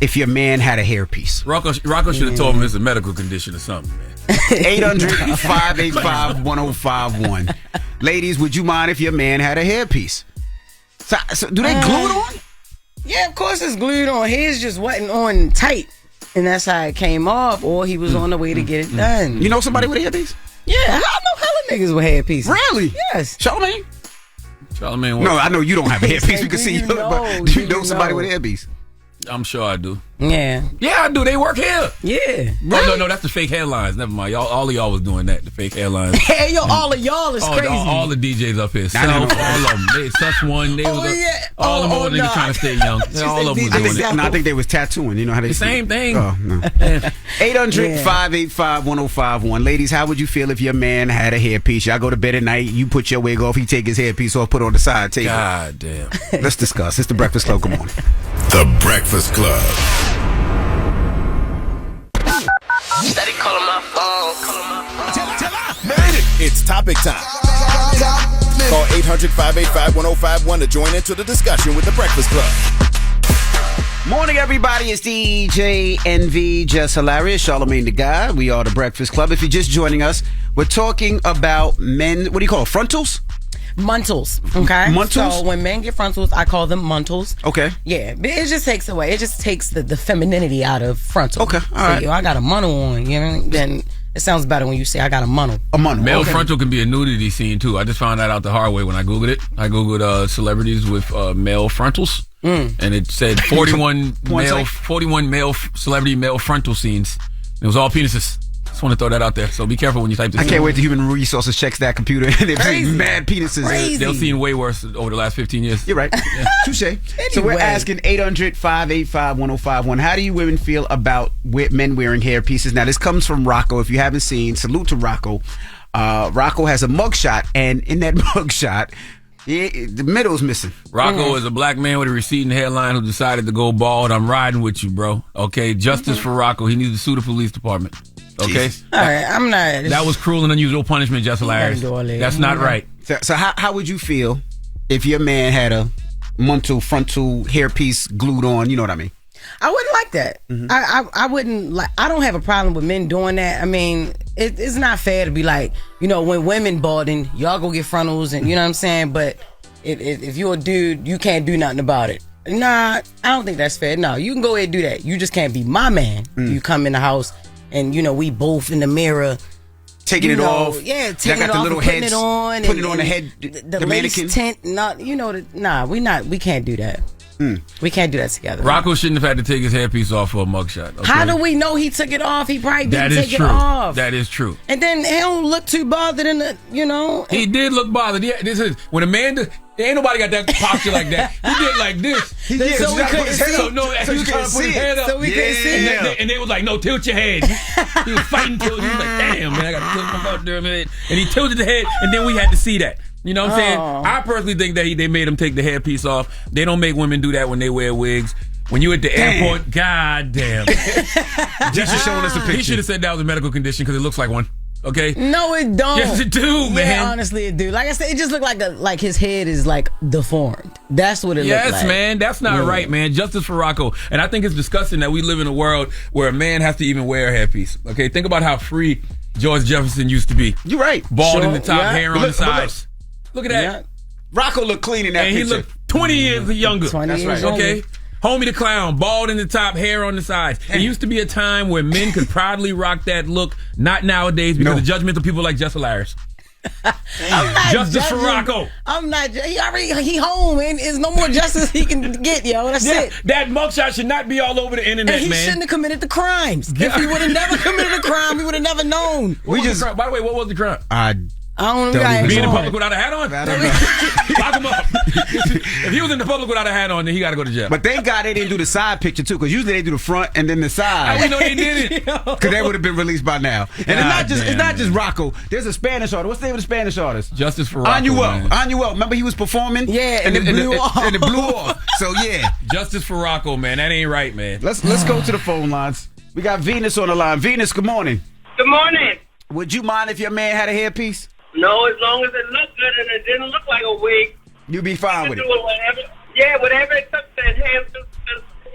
if your man had a hairpiece? Rocco should have told him it's a medical condition or something, man. 800-585-1051. Ladies, would you mind if your man had a hairpiece? So do they glue it on? Yeah, of course it's glued on. His just wasn't on tight. And that's how it came off, or he was on the way to get it done. You know somebody with a hairpiece? Yeah, I know hella niggas with hairpieces. Really? Yes. Charlamagne? No, I know you don't have a hairpiece. We can see you, but do you know somebody with a hairpiece? I'm sure I do. Yeah. Yeah, I do. They work here. Yeah. Oh, no, that's the fake hairlines. Never mind. All of y'all was doing that, the fake hairlines. Hey, yo, all of y'all is crazy. All the DJs up here. Self, all of them. Such one. They was all of them old niggas trying to stay young. All of them was doing it. I think they was tattooing. You know how they the same thing. Oh, no. 800-585-1051. Ladies, how would you feel if your man had a hairpiece? Y'all go to bed at night, you put your wig off, he take his hairpiece off, put it on the side table. God damn. Let's discuss. It's the Breakfast Club. Good morning. The Breakfast Club. Steady calling my phone. Made it. It's topic time. Call 800-585-1051 to join into the discussion with the Breakfast Club. Morning, everybody. It's DJ NV, Jess Hilarious, Charlamagne the Guy. We are the Breakfast Club. If you're just joining us, we're talking about men. What do you call it? Frontals? Muntles, okay? Muntles? So when men get frontals, I call them muntles. Okay. Yeah, but it just takes away. It just takes the femininity out of frontal. Okay, all right. Yo, I got a muntle on, you know? Then it sounds better when you say I got a muntle. A muntle. Male frontal can be a nudity scene, too. I just found that out the hard way when I Googled it. I Googled celebrities with male frontals, and it said 41 male celebrity male frontal scenes. It was all penises. Just want to throw that out there. So be careful when you type this. I can't wait till Human Resources checks that computer and they've seen mad penises. They've seen way worse over the last 15 years. You're right. Yeah. Touche. So we're asking 800-585-1051. How do you women feel about men wearing hair pieces? Now, this comes from Rocco. If you haven't seen, salute to Rocco. Rocco has a mugshot, and in that mugshot, the middle's missing. Rocco is a black man with a receding hairline who decided to go bald. I'm riding with you, bro. Okay, justice for Rocco. He needs to sue the police department. Okay? All right, I'm not. That was cruel and unusual punishment, Jess Hilarious. That's not right. So how would you feel if your man had a frontal hairpiece glued on? You know what I mean? I wouldn't like that. I wouldn't like. I don't have a problem with men doing that. I mean, it's not fair to be like, you know, when women balding, y'all go get frontals, and you know what I'm saying. But if you're a dude, you can't do nothing about it. Nah, I don't think that's fair. No, you can go ahead and do that. You just can't be my man. You come in the house. And, you know, we both in the mirror. Taking it off. Yeah, taking it off, the little putting heads, it on. Putting it on the head, the mannequin. lace tint. We can't do that. We can't do that together. Rocco shouldn't have had to take his hairpiece off for a mugshot. Okay? How do we know he took it off? He probably didn't take it true. off. That is true. And then he don't look too bothered in the, you know. He did look bothered. Yeah, this is when a man ain't nobody got that posture like that. He did like this. So we couldn't see. So no, he was trying to put his head up. So we couldn't see. And they was like, no, tilt your head. He was fighting till he was like, damn, man, I got to tilt my butt there, man. And he tilted the head, and then we had to see that. You know what I'm saying? I personally think that they made him take the hairpiece off. They don't make women do that when they wear wigs. When you at the airport, god damn. Just showing us a picture. He should have said that was a medical condition because it looks like one. Okay? No, it don't. Yes, it do, man. Yeah, honestly, it do. Like I said, it just looked like his head is like deformed. That's what it looked like. Yes, man. That's not right, man. Justice for Rocco. And I think it's disgusting that we live in a world where a man has to even wear a hairpiece. Okay? Think about how free George Jefferson used to be. You're right. Bald in the top, hair on the sides. Look at that. Yeah. Rocco looked clean in that picture. And he looked 20 years younger. 20 That's years right. younger. Okay? Homie the Clown, bald in the top, hair on the sides. It used to be a time where men could proudly rock that look. Not nowadays because of judgmental people like Jess Hilarious. Justice for Rocco. I'm not. He home, and there's no more justice he can get, yo. That's it. That mugshot should not be all over the internet, and he shouldn't have committed the crimes. If he would have never committed a crime, we would have never known. By the way, what was the crime? I don't know. Being in public without a hat on? I don't know. Lock him up. If he was in the public without a hat on, then he got to go to jail. But thank God they didn't do the side picture, too, because usually they do the front and then the side. How we know they did it? Because they would have been released by now. And it's not just Rocco. There's a Spanish artist. What's the name of the Spanish artist? Justice for Rocco. Anuel. Remember he was performing? Yeah, and it blew off. And it blew off. So, yeah. Justice for Rocco, man. That ain't right, man. Let's go to the phone lines. We got Venus on the line. Venus, good morning. Good morning. Would you mind if your man had a hairpiece? No, as long as it looked good and it didn't look like a wig. You'd be fine with it. Whatever it took to enhance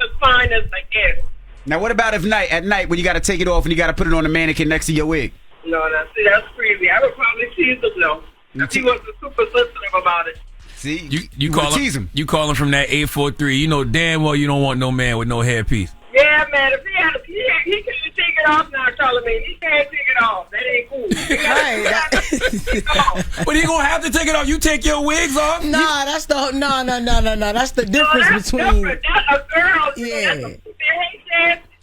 as fine as I can. Now, what about at night when you got to take it off and you got to put it on a mannequin next to your wig? No, see, that's crazy. I would probably tease him though. If he wasn't super sensitive about it. See, you call tease him. You call him from that 843. You know damn well you don't want no man with no hairpiece. Yeah, man. If he can't take it off now, Charlamagne. He can't take it off. That ain't cool. But he gonna have to take it off. You take your wigs off. Nah, that's the no. That's the difference between. That's a girl. Yeah.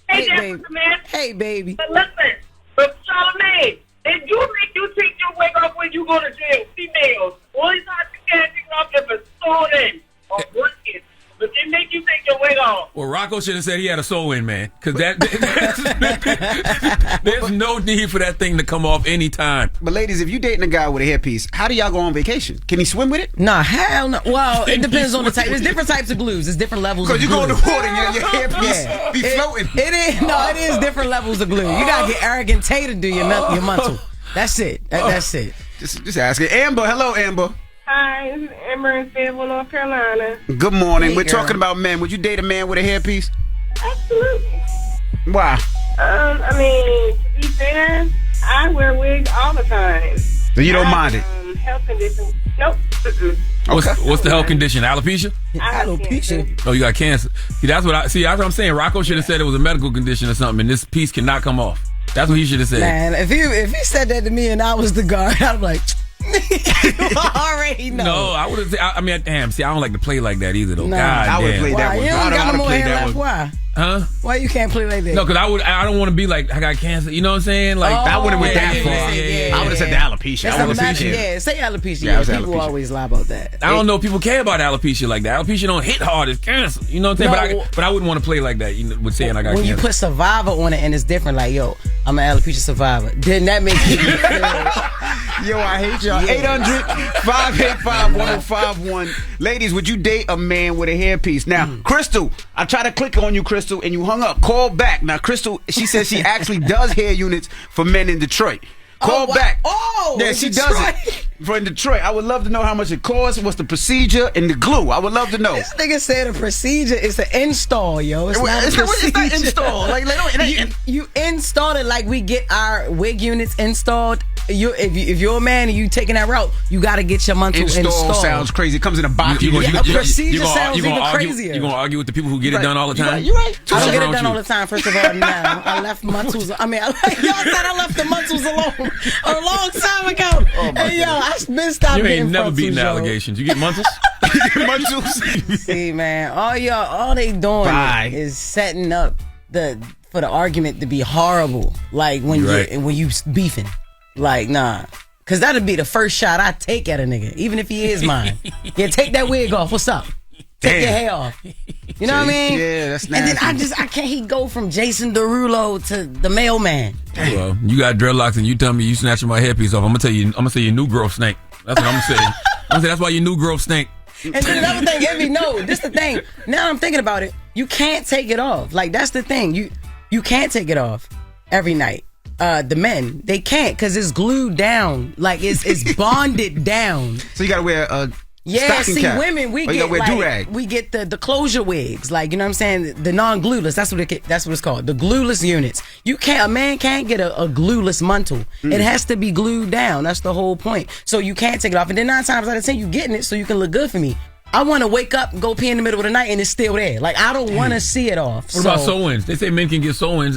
Hey, Jess, man. Hey, baby. But listen, Charlamagne, if you make you take your wig off when you go to jail, females, only time you can't take it off if it's sewn in or broken. But they make you take your wig off. Well, Rocco should have said he had a sew-in, man. Because there's no need for that thing to come off anytime. But ladies, if you dating a guy with a hairpiece, how do y'all go on vacation? Can he swim with it? Nah, hell no. Well, it depends on the type. There's different types of glues. There's different levels of glue. Because you go in the water and your hairpiece be floating. It is different levels of glue. You got to get Arrogant Tay to do your mantle. That's it. That's it. Just ask it. Amber, hello, Amber. Hi, this is Amber in Fayetteville, North Carolina. Good morning. Hey, We're girl. talking about men. Would you date a man with a hairpiece? Absolutely. Why? I mean, to be fair, I wear wigs all the time. So you don't mind it? Health condition. Nope. What's the health condition? Alopecia? Alopecia. Oh, you got cancer. That's what I'm saying. Rocco should have said it was a medical condition or something, and this piece cannot come off. That's what he should have said. Man, if he said that to me and I was the guard, I'd be like, you already know. No, I would have. I mean, damn. See, I don't like to play like that either, though. Nah. God I would damn. play that one. You don't got no more hair left. Why? Huh? Why you can't play like that? No, because I don't want to be like I got cancer. You know what I'm saying? Like I wouldn't went that far. Yeah. I would have said the alopecia. Say alopecia. Yeah, People alopecia. always lie about that. I don't know if people care about alopecia like that. Alopecia don't hit hard as cancer. You know what I'm saying? No. But I wouldn't want to play like that. You know, with saying I got when cancer. you put survivor on it and it's different, like, yo, I'm an alopecia survivor, then that makes you Yo, I hate y'all. 800-585-1051. Ladies, would you date a man with a hairpiece? Now, Crystal, I tried to click on you, Crystal, and you hung up. Call back. Now, Crystal, she says she actually does hair units for men in Detroit. Call back. Oh, yeah, she does it for in Detroit. I would love to know how much it costs, what's the procedure, and the glue. I would love to know. This nigga said a procedure is an install, yo. It's not a procedure. It's not install. Like, you install it like we get our wig units installed. If you're a man and you taking that route, you got to get your mantle installed. Sounds crazy. It comes in a box. A procedure sounds even crazier. You gonna argue with the people who get it done all the time? You're right. I don't get it done all the time. First of all, now I left mantles. I mean, y'all said I left the mantles alone a long time ago. Hey, yo, I been stopped. You ain't never beaten allegations. You get mantles? See, man, all they doing is setting up for the argument to be horrible. Like when you beefing. Like, nah. Cause that'll be the first shot I take at a nigga, even if he is mine. Yeah, take that wig off. What's up? Take your hair off. You know what I mean? Yeah, that's nasty. nasty. And then I can't he go from Jason Derulo to the mailman. Well, you got dreadlocks and you tell me you snatching my hairpiece off. I'm gonna say your new growth snake. That's what I'm gonna say. I'm gonna say that's why your new growth stink. And then another thing, Envy, no, this the thing. Now I'm thinking about it. You can't take it off. Like, that's the thing. You can't take it off every night. The men, they can't because it's glued down. Like, it's bonded down. So you gotta wear a stocking cap. Women, we get wear like, do-rag. we get the closure wigs. Like, you know what I'm saying? The non-glueless. That's what it's called. The glueless units. A man can't get a glueless mantle. It has to be glued down. That's the whole point. So you can't take it off. And then 9 times out of 10, you getting it so you can look good for me. I want to wake up and go pee in the middle of the night and it's still there. Like, I don't want to see it off. What about sew-ins? They say men can get sew-ins.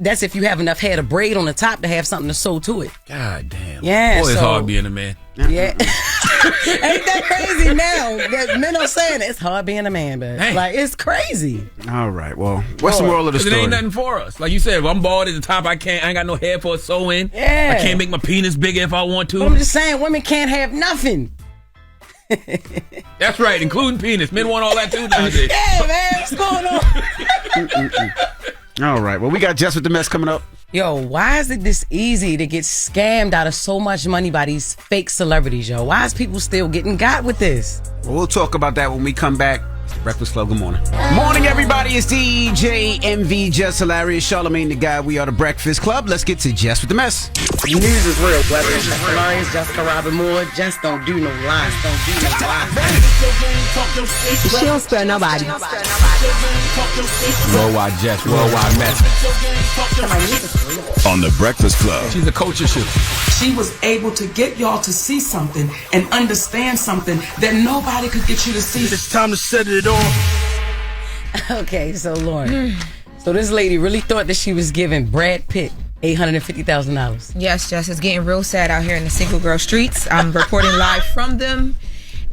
That's if you have enough hair to braid on the top to have something to sew to it. God damn. Yeah. Boy, it's hard being a man. Yeah. Ain't that crazy now that men are saying it's hard being a man, but like, it's crazy. All right. Well, what's the moral of the story? It ain't nothing for us. Like you said, if I'm bald at the top, I ain't got no hair for a sew-in. Yeah. I can't make my penis bigger if I want to. But I'm just saying, women can't have nothing. That's right, including penis. Men want all that too nowadays. Yeah, man, what's going on? All right. Well, we got Jess with the Mess coming up. Yo, why is it this easy to get scammed out of so much money by these fake celebrities, yo? Why is people still getting got with this? Well, we'll talk about that when we come back. It's the Breakfast Club. Good morning. Morning, everybody. It's DJ MV, Jess Hilarious, Charlamagne the Guy. We are the Breakfast Club. Let's get to Jess with the Mess. News is real. Whether it's Jess Hilarious, Jessica Robin Moore, just don't do no lies. Don't do no lies. She don't spare nobody. Worldwide Jess, worldwide Mess. On the Breakfast Club. She's a culture shifter. She was able to get y'all to see something and understand something that nobody could get you to see. It's time to set it off. Okay, so Lauren. So this lady really thought that she was giving Brad Pitt $850,000. Yes, Jess, it's getting real sad out here in the single girl streets. I'm reporting live from them,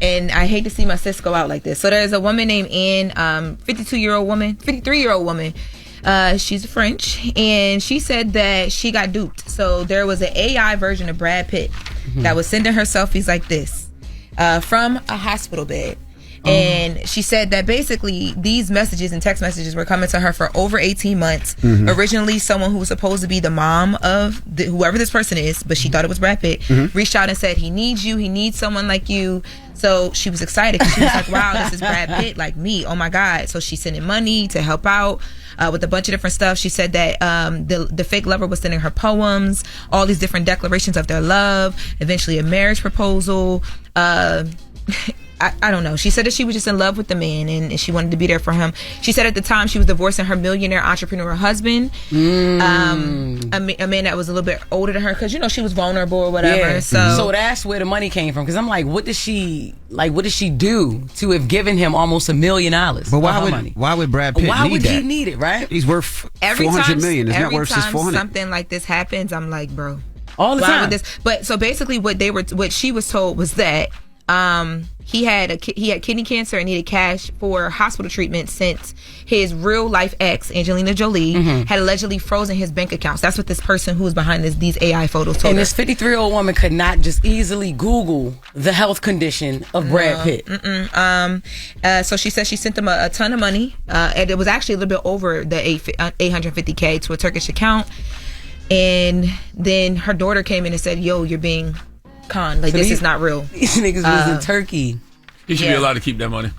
and I hate to see my sis go out like this. So there's a woman named Anne, 53-year-old woman. She's French, and she said that she got duped. So there was an AI version of Brad Pitt that was sending her selfies like this from a hospital bed. And she said that basically these messages and text messages were coming to her for over 18 months. Originally, someone who was supposed to be the mom of whoever this person is, but she thought it was Brad Pitt, reached out and said, he needs you. He needs someone like you. So she was excited because she was like, wow, this is Brad Pitt, like me. Oh, my God. So she's sending money to help out with a bunch of different stuff. She said that the fake lover was sending her poems, all these different declarations of their love, eventually a marriage proposal. I don't know. She said that she was just in love with the man and she wanted to be there for him. She said at the time she was divorcing her millionaire entrepreneur husband, a man that was a little bit older than her because, you know, she was vulnerable or whatever. Yeah. So that's where the money came from. Because I'm like, what did she do to have given him almost $1 million? But why would Brad Pitt Why need would that? he need it, right? He's worth every $400 million. It's not worth just time 400. something like this happens, I'm like, bro, all the time. Would this? But so basically, what she was told was that he had kidney cancer and needed cash for hospital treatment since his real life ex, Angelina Jolie, had allegedly frozen his bank accounts. That's what this person who was behind these AI photos told and her. this 53-year-old woman could not just easily Google the health condition of Brad Pitt. So she said she sent them a ton of money, and it was actually a little bit over the $850K to a Turkish account. And then her daughter came in and said, yo, you're being conned. Like, so this is not real. These niggas was in Turkey. He should be allowed to keep that money.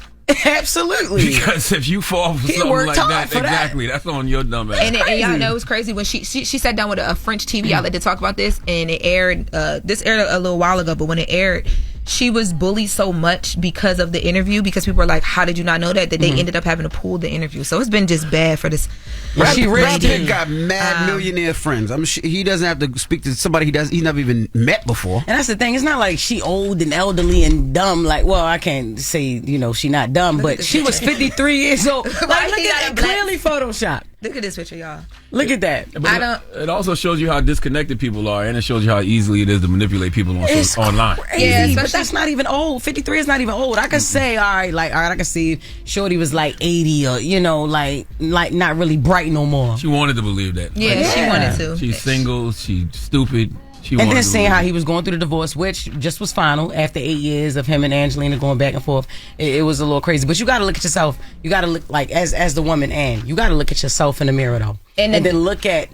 Absolutely. Because if you fall for something like that, exactly, that's on your dumb ass. And y'all know it was crazy when she sat down with a French TV outlet to talk about this, and it aired. This aired a little while ago, but when it aired, she was bullied so much because of the interview, because people were like, how did you not know that they ended up having to pull the interview. So it's been just bad for this. Brad Pitt got mad millionaire friends. I'm sure he doesn't have to speak to somebody he's never even met before. And that's the thing. It's not like she old and elderly and dumb. Like, well, I can't say, she not dumb, but she was 53 years old. Like, look at it, clearly photoshopped. Look at this picture, y'all. Look at that. But it also shows you how disconnected people are, and it shows you how easily it is to manipulate people online. Crazy, yeah, but that's not even old. 53 is not even old. I could say, all right, I could see if Shorty was like 80 or, like not really bright no more. She wanted to believe that. Yeah, she wanted to. She's single. She's stupid. And then seeing how he was going through the divorce, which just was final after 8 years of him and Angelina going back and forth. It was a little crazy. But you got to look at yourself. You got to look like as the woman, Anne. You got to look at yourself in the mirror though, and then look at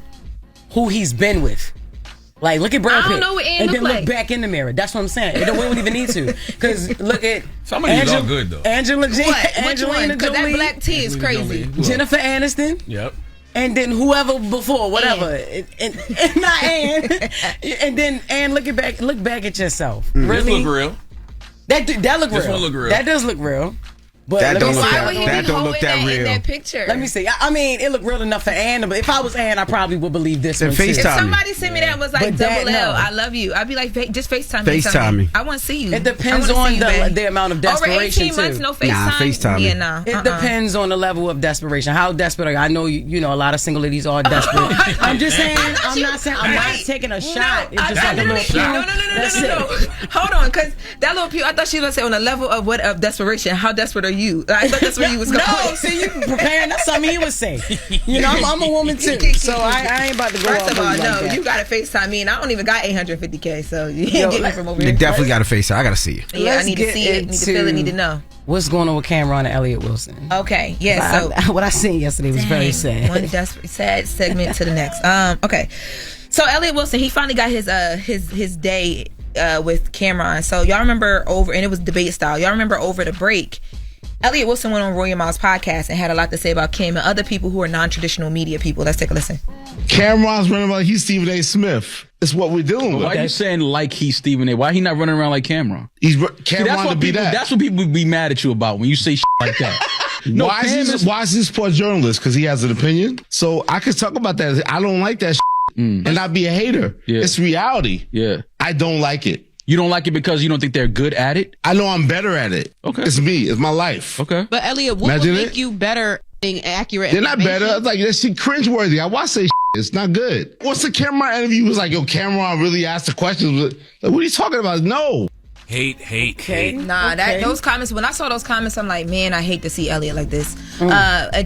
who he's been with. Like, look at Brad Pitt. I don't know what Anne and then look look back in the mirror. That's what I'm saying. We don't even need to, because look at some of these are good though. Angelina Which one? Because that black tea is crazy. Jennifer Aniston. Yep. And then whoever before, whatever, and not Anne. And then Anne, look back at yourself. Really, this look real. That look real. This one look real. That does look real. But that don't look that real. In that picture. Let me see. I mean, it looked real enough for Anne, but if I was Anne, I probably would believe this one. FaceTime. If somebody sent me that was like double L, I love you, I'd be like, just FaceTime me. FaceTime me. I want to see you. It depends on the amount of desperation. Over 18 months, no FaceTime. Nah, FaceTime me. Yeah, nah. It depends on the level of desperation. How desperate are you? I know you know a lot of single ladies are desperate. I'm just saying. I'm not taking a shot. It's just like a little cue. No. Hold on, because that little pew, I thought she was going to say on the level of desperation. How desperate are you? I thought that's where you was going. No, see, you preparing. That's something he would say. I'm a woman too, so I ain't about to go off. First of all, like no, that. you got to FaceTime me, and I don't even got $850K, so you ain't getting it from over You here. definitely got to FaceTime. I got to see you. Yeah, I need to see it, need to feel it, need to know. What's going on with Cameron and Elliott Wilson? Okay, yeah, so what I seen yesterday was very sad. One desperate, sad segment to the next. Okay, so Elliott Wilson, he finally got his day with Cameron. So y'all remember and it was debate style. Y'all remember over the break, Elliot Wilson went on Roy and Miles' podcast and had a lot to say about Kim and other people who are non-traditional media people. Let's take a listen. Cameron's running like he's Stephen A. Smith. It's what we're doing. Why are you saying like he's Stephen A? Why he not running around like Cameron? Cameron to be that. That's what people be mad at you about when you say shit like that. No, why is he a journalist? Because he has an opinion. So I could talk about that. I don't like that and not be a hater. Yeah. It's reality. Yeah. I don't like it. You don't like it because you don't think they're good at it? I know I'm better at it. Okay. It's me. It's my life. Okay. But Elliot, what would make you better being accurate? They're not better. It's like, that shit cringeworthy. I watch that shit. It's not good. What's the Cameron interview? Was like, yo, Cameron really asked the questions. Like, what are you talking about? No. Hate. Nah, those comments, when I saw those comments, I'm like, man, I hate to see Elliot like this.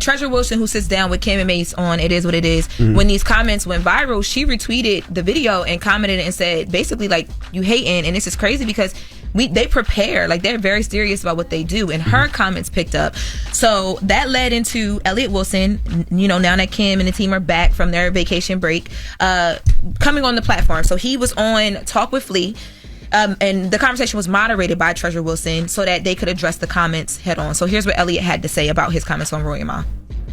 Treasure Wilson, who sits down with Kim and Mace on It Is What It Is, when these comments went viral, she retweeted the video and commented and said, basically, like, you hating, and this is crazy because they prepare, like, they're very serious about what they do, and her comments picked up. So that led into Elliot Wilson, now that Kim and the team are back from their vacation break, coming on the platform. So he was on Talk with Flea. And the conversation was moderated by Treasure Wilson so that they could address the comments head on. So here's what Elliot had to say about his comments on Roy and Ma.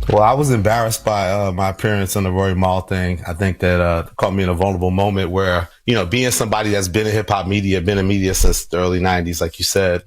Well, I was embarrassed by my appearance on the Roy Mal thing. I think that caught me in a vulnerable moment where, being somebody that's been in hip hop media, been in media since the early 90s, like you said,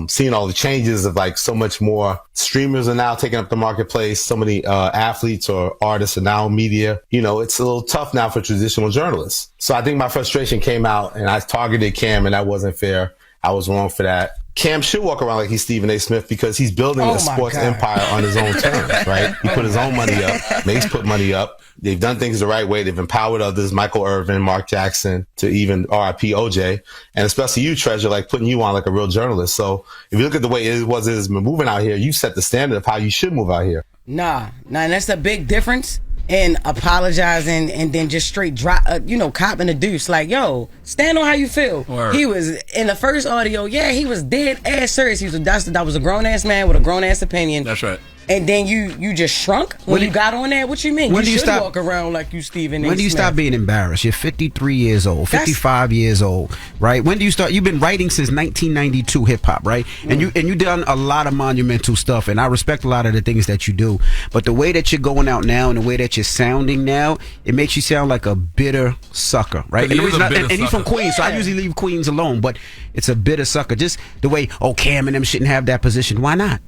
seeing all the changes of like so much more streamers are now taking up the marketplace. So many athletes or artists are now in media. It's a little tough now for traditional journalists. So I think my frustration came out and I targeted Cam, and that wasn't fair. I was wrong for that. Cam should walk around like he's Stephen A. Smith because he's building a sports empire on his own terms, right? He put his own money up. Mace put money up. They've done things the right way. They've empowered others, Michael Irvin, Mark Jackson, to even RIP OJ, and especially you, Treasure, like putting you on like a real journalist. So if you look at the way it was moving out here, you set the standard of how you should move out here. Nah, that's a big difference. And apologizing and then just straight drop, copping the deuce. Like, yo, stand on how you feel. Word. He was in the first audio. Yeah, he was dead ass serious. That was a grown ass man with a grown ass opinion. That's right. And then you just shrunk when you got on there. What you mean? When do you should stop walk around like you Stephen A. When do you Smith. stop being embarrassed? You're 53 years old, 55 years old, right? When do you start? You've been writing since 1992 hip hop, right? And you done a lot of monumental stuff, and I respect a lot of the things that you do. But the way that you're going out now and the way that you're sounding now, it makes you sound like a bitter sucker, right? And, he's from Queens, so I usually leave Queens alone. But it's a bitter sucker. Just the way, Cam and them shouldn't have that position. Why not?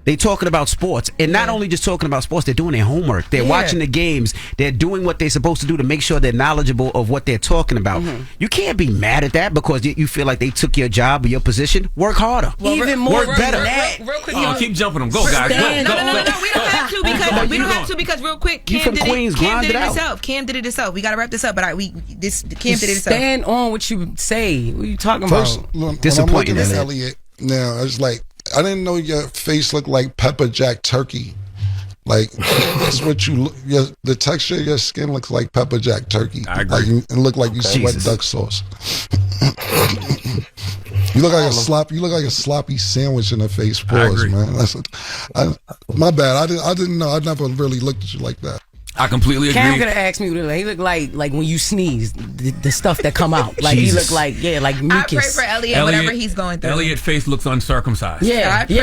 They talking about sports, and not only just talking about sports, they're doing their homework. They're watching the games. They're doing what they're supposed to do to make sure they're knowledgeable of what they're talking about. You can't be mad at that because you feel like they took your job or your position. Work harder. Even more work better. Real quick, keep jumping them. Go, guys. Go. No. We don't have to because real quick, Cam did it himself. We got to wrap this up, but Cam did it himself. Stand on what you say. What are you talking First, about? when I'm looking at Elliot now, I was like, I didn't know your face looked like pepper jack turkey. Like, that's what you look. The texture of your skin looks like pepper jack turkey. I agree. Like, and look like you sweat duck sauce. You look like a sloppy sandwich in the face. Pause, man. My bad. I didn't know. I never really looked at you like that. I completely agree. Cam could have asked me what he looked like when you sneeze, the stuff that come out. Like he looked like mucus. I pray for Elliot, whatever he's going through. Elliot's face looks uncircumcised. Yeah, his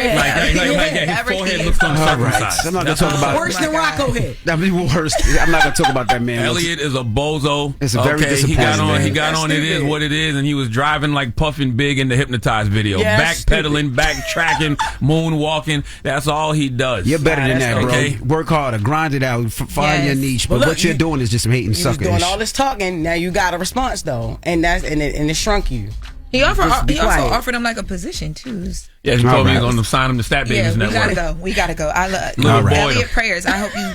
forehead looks uncircumcised. I'm not gonna talk about worse than Rocco head. That'd be worse. I'm not gonna talk about that man. Elliot is a bozo. It's a very disappointing man. He got on It Is What It Is, and he was driving like Puffin Big in the Hypnotized video, backpedaling, backtracking, moonwalking. That's all he does. You're better than that, bro. Okay? Work harder, grind it out, find your niche. But what you're doing is just some hating suckers. You was doing all this talking. Now you got a response though, and it shrunk you. He also offered him like a position too. Yeah, he told me he's going to sign him to Stat Babies Network. We gotta go. I love Elliot prayers. I hope you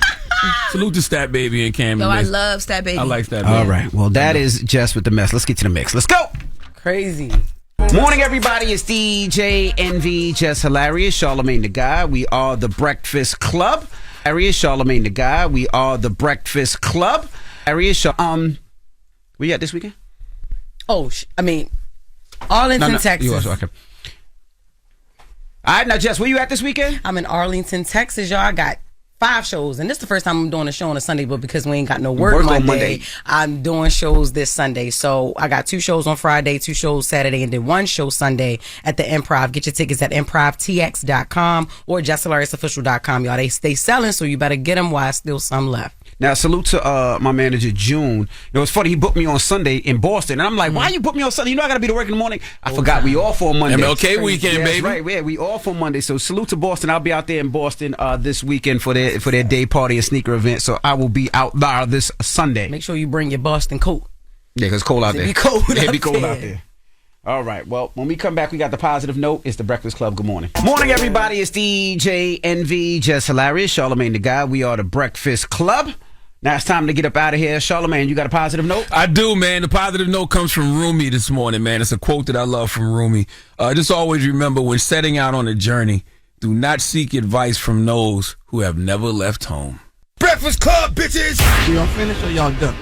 salute to Stat Baby and Cam. No, I love Stat Baby. I like Stat Baby. All right. Well, that is Jess with the Mess. Let's get to the mix. Let's go. Crazy. Morning, everybody. It's DJ NV, Jess Hilarious, Charlamagne the Guy. We are the Breakfast Club. Charlamagne the Guy. We are the Breakfast Club. Where you at this weekend? Arlington, Texas. You also, okay. All right, now Jess, where you at this weekend? I'm in Arlington, Texas, y'all. I got 5 shows, and this is the first time I'm doing a show on a Sunday, but because we ain't got no work Monday, I'm doing shows this Sunday. So I got 2 shows on Friday, 2 shows Saturday, and then 1 show Sunday at the Improv. Get your tickets at improvtx.com or jesshilariousofficial.com, y'all. They stay selling, so you better get them while still some left. Now, salute to my manager, June. It's funny, he booked me on Sunday in Boston. And I'm like, why you book me on Sunday? You know I got to be to work in the morning. I forgot we off on Monday. MLK weekend, baby. Right, yeah, we off on Monday. So salute to Boston. I'll be out there in Boston this weekend for their day party and sneaker event. So I will be out there this Sunday. Make sure you bring your Boston coat. Yeah, because it's cold out there. Be cold yeah, out be cold there. out there. All right. Well, when we come back, we got the positive note. It's the Breakfast Club. Good morning. Morning, everybody. It's DJ NV, Jess Hilarious, Charlamagne the Guy. We are the Breakfast Club. Now it's time to get up out of here. Charlamagne, you got a positive note? I do, man. The positive note comes from Rumi this morning, man. It's a quote that I love from Rumi. Just always remember, when setting out on a journey, do not seek advice from those who have never left home. Breakfast Club, bitches! Y'all finished or y'all done?